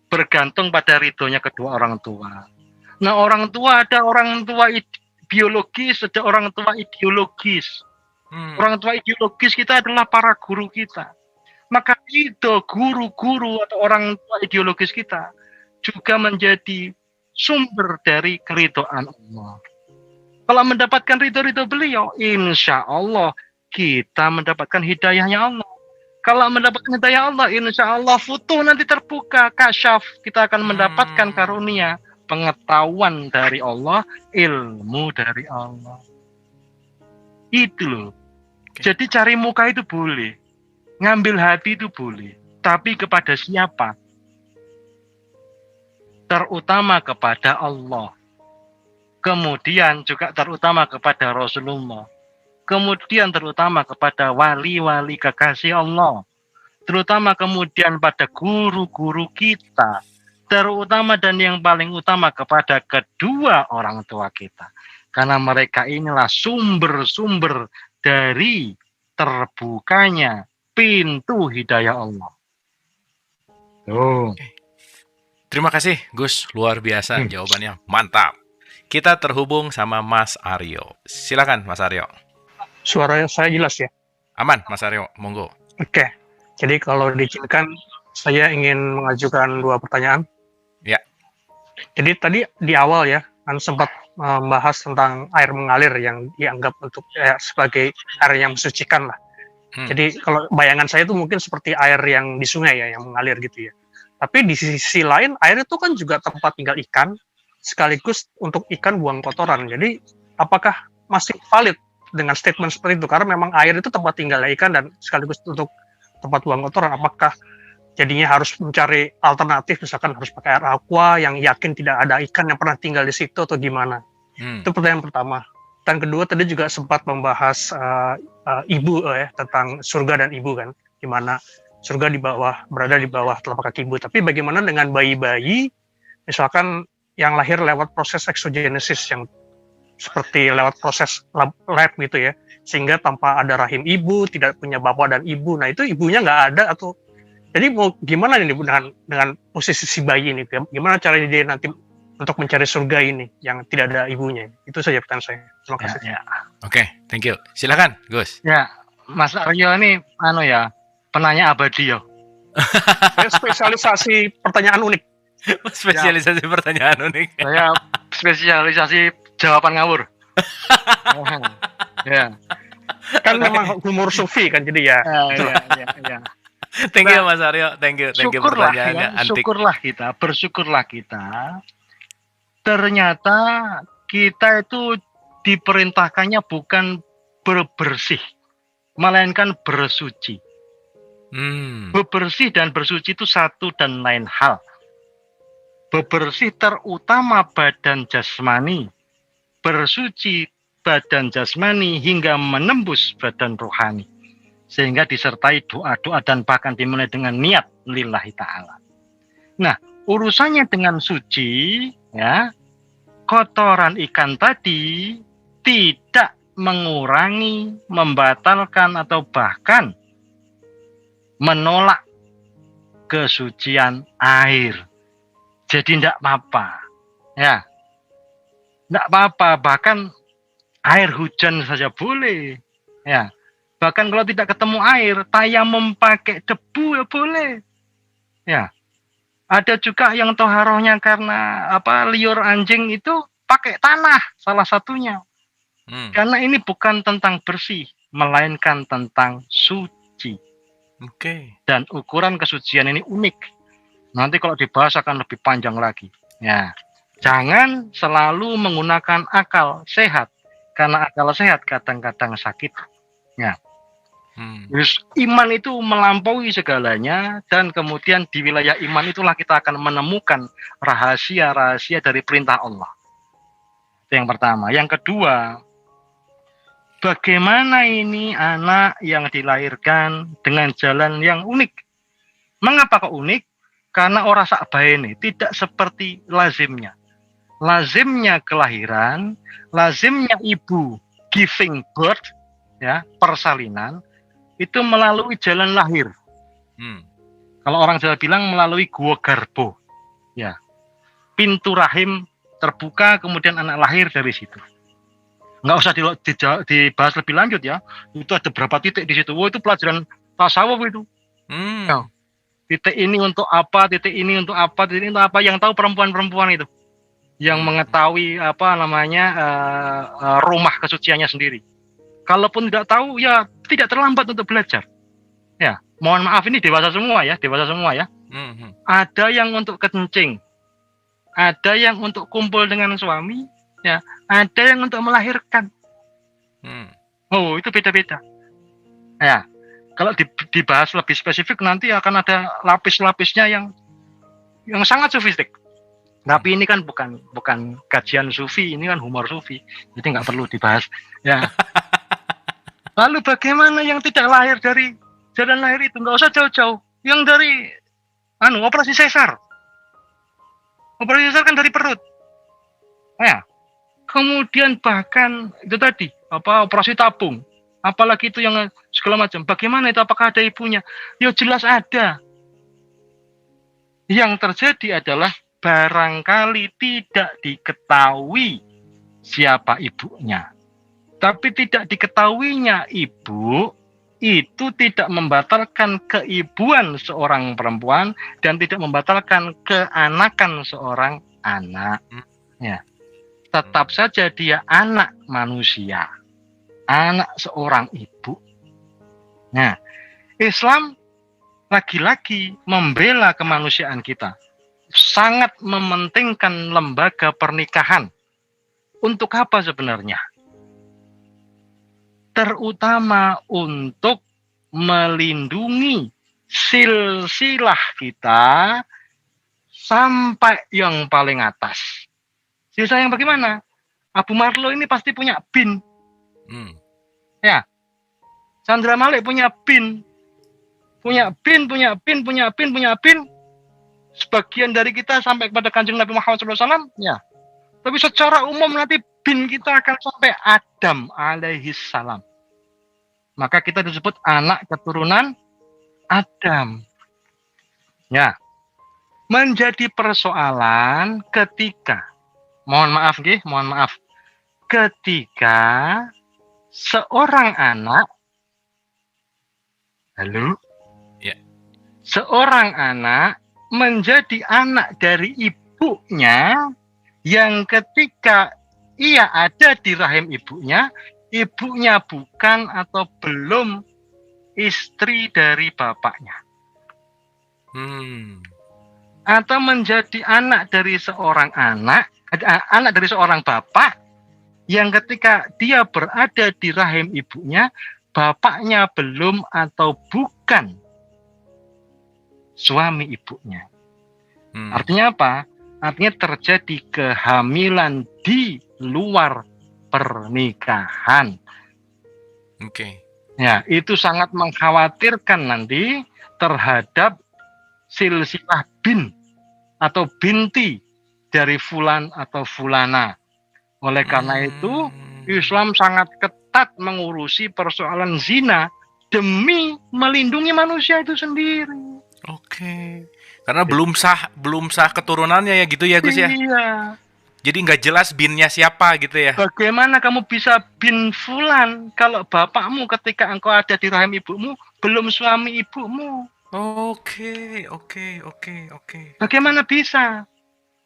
bergantung pada ridhonya kedua orang tua. Nah, orang tua ada orang tua biologis, ada orang tua ideologis. Orang tua ideologis kita adalah para guru kita. Maka ridho guru-guru atau orang tua ideologis kita juga menjadi sumber dari keridhaan Allah. Kalau mendapatkan ridho-ridho beliau, insya Allah kita mendapatkan hidayahnya Allah. Kalau mendapatkan hidayah Allah, insya Allah futuh nanti terbuka, kasyaf. Kita akan mendapatkan karunia, pengetahuan dari Allah, ilmu dari Allah. Itu loh. Jadi cari muka itu boleh, ngambil hati itu boleh, tapi kepada siapa? Terutama kepada Allah. Kemudian juga terutama kepada Rasulullah. Kemudian terutama kepada wali-wali kekasih Allah. Terutama kemudian pada guru-guru kita. Terutama dan yang paling utama kepada kedua orang tua kita. Karena mereka inilah sumber-sumber dari terbukanya pintu hidayah Allah. Oh. Terima kasih Gus, luar biasa jawabannya, mantap. Kita terhubung sama Mas Aryo. Silakan Mas Aryo. Suara saya jelas ya? Aman Mas Aryo, monggo. Oke, jadi kalau diizinkan saya ingin mengajukan 2 pertanyaan. Ya. Jadi tadi di awal ya, kan sempat membahas tentang air mengalir yang dianggap untuk sebagai air yang mensucikan lah. Jadi kalau bayangan saya itu mungkin seperti air yang di sungai ya, yang mengalir gitu ya. Tapi di sisi lain, air itu kan juga tempat tinggal ikan, sekaligus untuk ikan buang kotoran. Jadi apakah masih valid dengan statement seperti itu? Karena memang air itu tempat tinggal ikan dan sekaligus untuk tempat buang kotoran. Apakah jadinya harus mencari alternatif, misalkan harus pakai air aqua yang yakin tidak ada ikan yang pernah tinggal di situ atau gimana? Itu pertanyaan pertama. Dan kedua tadi juga sempat membahas ibu tentang surga dan ibu kan, di mana surga berada di bawah telapak kaki ibu. Tapi bagaimana dengan bayi-bayi, misalkan yang lahir lewat proses eksogenesis yang seperti lewat proses lab gitu ya, sehingga tanpa ada rahim ibu, tidak punya bapak dan ibu. Nah itu ibunya nggak ada atau jadi mau gimana ini dengan posisi si bayi ini? Gimana caranya dia nanti untuk mencari surga ini yang tidak ada ibunya? Itu saja pertanyaan saya. Terima kasih. Ya. Oke, thank you. Silakan, Gus. Ya, Mas Aryo ini penanya abadi ya. Saya spesialisasi pertanyaan unik. Spesialisasi pertanyaan unik. Saya spesialisasi jawaban ngawur. Ya. Kan memang humor sufi kan jadi ya. Ya. Thank you Mas Aryo, thank you pertanyaannya antik. Bersyukurlah kita. Ternyata kita itu diperintahkannya bukan berbersih, melainkan bersuci. Bebersih dan bersuci itu satu dan lain hal. Bebersih terutama badan jasmani, bersuci badan jasmani hingga menembus badan rohani. Sehingga disertai doa-doa dan bahkan dimulai dengan niat lillahi ta'ala. Nah, urusannya dengan suci, ya, kotoran ikan tadi tidak mengurangi, membatalkan, atau bahkan menolak kesucian air. Jadi tidak apa-apa. Ya, tidak apa-apa, bahkan air hujan saja boleh. Ya. Bahkan kalau tidak ketemu air, tayamum pakai debu ya boleh. Ya. Ada juga yang toharohnya karena liur anjing itu pakai tanah salah satunya. Karena ini bukan tentang bersih, melainkan tentang suci. Oke. Dan ukuran kesucian ini unik. Nanti kalau dibahas akan lebih panjang lagi. Ya. Jangan selalu menggunakan akal sehat, karena akal sehat kadang-kadang sakit. Ya. Terus iman itu melampaui segalanya, dan kemudian di wilayah iman itulah kita akan menemukan rahasia-rahasia dari perintah Allah. Itu yang pertama. Yang kedua, bagaimana ini anak yang dilahirkan dengan jalan yang unik? Mengapa kok unik? Karena orang sakbae ini tidak seperti lazimnya. Lazimnya kelahiran, lazimnya ibu giving birth, ya, persalinan, itu melalui jalan lahir. Kalau orang Jawa bilang melalui gua garbo. Ya. Pintu rahim terbuka, kemudian anak lahir dari situ. Nggak usah dibahas lebih lanjut ya. Itu ada berapa titik di situ. Itu pelajaran tasawuf itu. Oh. Titik ini untuk apa, titik ini untuk apa, titik ini untuk apa, yang tahu perempuan-perempuan itu. Yang mengetahui rumah kesuciannya sendiri. Kalaupun tidak tahu, ya tidak terlambat untuk belajar. Ya, mohon maaf, ini dewasa semua ya. Ada yang untuk kencing, ada yang untuk kumpul dengan suami, ya, ada yang untuk melahirkan. Oh, itu beda-beda. Ya, kalau dibahas lebih spesifik nanti akan ada lapis-lapisnya yang sangat sufistik. Tapi ini kan bukan kajian sufi, ini kan humor sufi, jadi nggak perlu dibahas. Ya. Lalu bagaimana yang tidak lahir dari jalan lahir itu? Nggak usah jauh-jauh. Yang dari operasi sesar. Operasi sesar kan dari perut. Ya. Kemudian bahkan itu tadi operasi tabung. Apalagi itu yang segala macam. Bagaimana itu? Apakah ada ibunya? Ya jelas ada. Yang terjadi adalah barangkali tidak diketahui siapa ibunya. Tapi tidak diketahuinya ibu itu tidak membatalkan keibuan seorang perempuan dan tidak membatalkan keanakan seorang anak. Ya. Tetap saja dia anak manusia, anak seorang ibu. Nah, Islam lagi-lagi membela kemanusiaan kita. Sangat mementingkan lembaga pernikahan. Untuk apa sebenarnya? Terutama untuk melindungi silsilah kita sampai yang paling atas. Silsilah yang bagaimana? Abu Marlo ini pasti punya bin. Ya. Chandra Malik punya bin. Punya bin. Sebagian dari kita sampai kepada Kanjeng Nabi Muhammad SAW, ya. Tapi secara umum nanti bin kita akan sampai Adam alaihi salam. Maka kita disebut anak keturunan Adam. Ya. Menjadi persoalan ketika, mohon maaf, ketika seorang anak, seorang anak menjadi anak dari ibunya yang ketika ia ada di rahim ibunya, ibunya bukan atau belum istri dari bapaknya. Atau menjadi anak dari seorang anak dari seorang bapak yang ketika dia berada di rahim ibunya, bapaknya belum atau bukan suami ibunya. Artinya apa? Artinya terjadi kehamilan di luar pernikahan. Ya, itu sangat mengkhawatirkan nanti terhadap silsilah bin atau binti dari fulan atau fulana. Oleh karena itu, Islam sangat ketat mengurusi persoalan zina demi melindungi manusia itu sendiri. Karena belum sah keturunannya ya gitu ya Gus ya. Iya. Jadi nggak jelas binnya siapa gitu ya. Bagaimana kamu bisa bin fulan kalau bapakmu ketika engkau ada di rahim ibumu belum suami ibumu? Oke. Bagaimana bisa?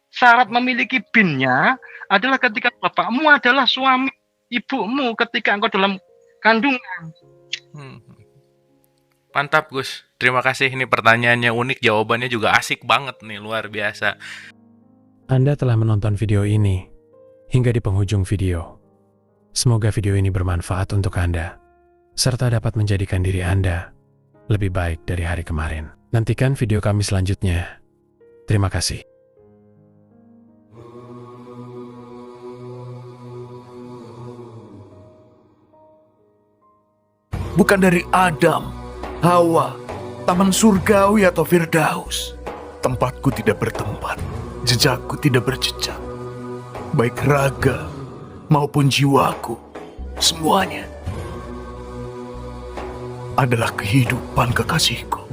Syarat memiliki binnya adalah ketika bapakmu adalah suami ibumu ketika engkau dalam kandungan. Mantap Gus, terima kasih. Ini pertanyaannya unik, jawabannya juga asik banget nih, luar biasa. Anda telah menonton video ini hingga di penghujung video. Semoga video ini bermanfaat untuk Anda, serta dapat menjadikan diri Anda lebih baik dari hari kemarin. Nantikan video kami selanjutnya. Terima kasih. Bukan dari Adam, Hawa, taman surgawi atau Firdaus. Tempatku tidak bertempat, jejakku tidak berjejak. Baik raga maupun jiwaku, semuanya adalah kehidupan kekasihku.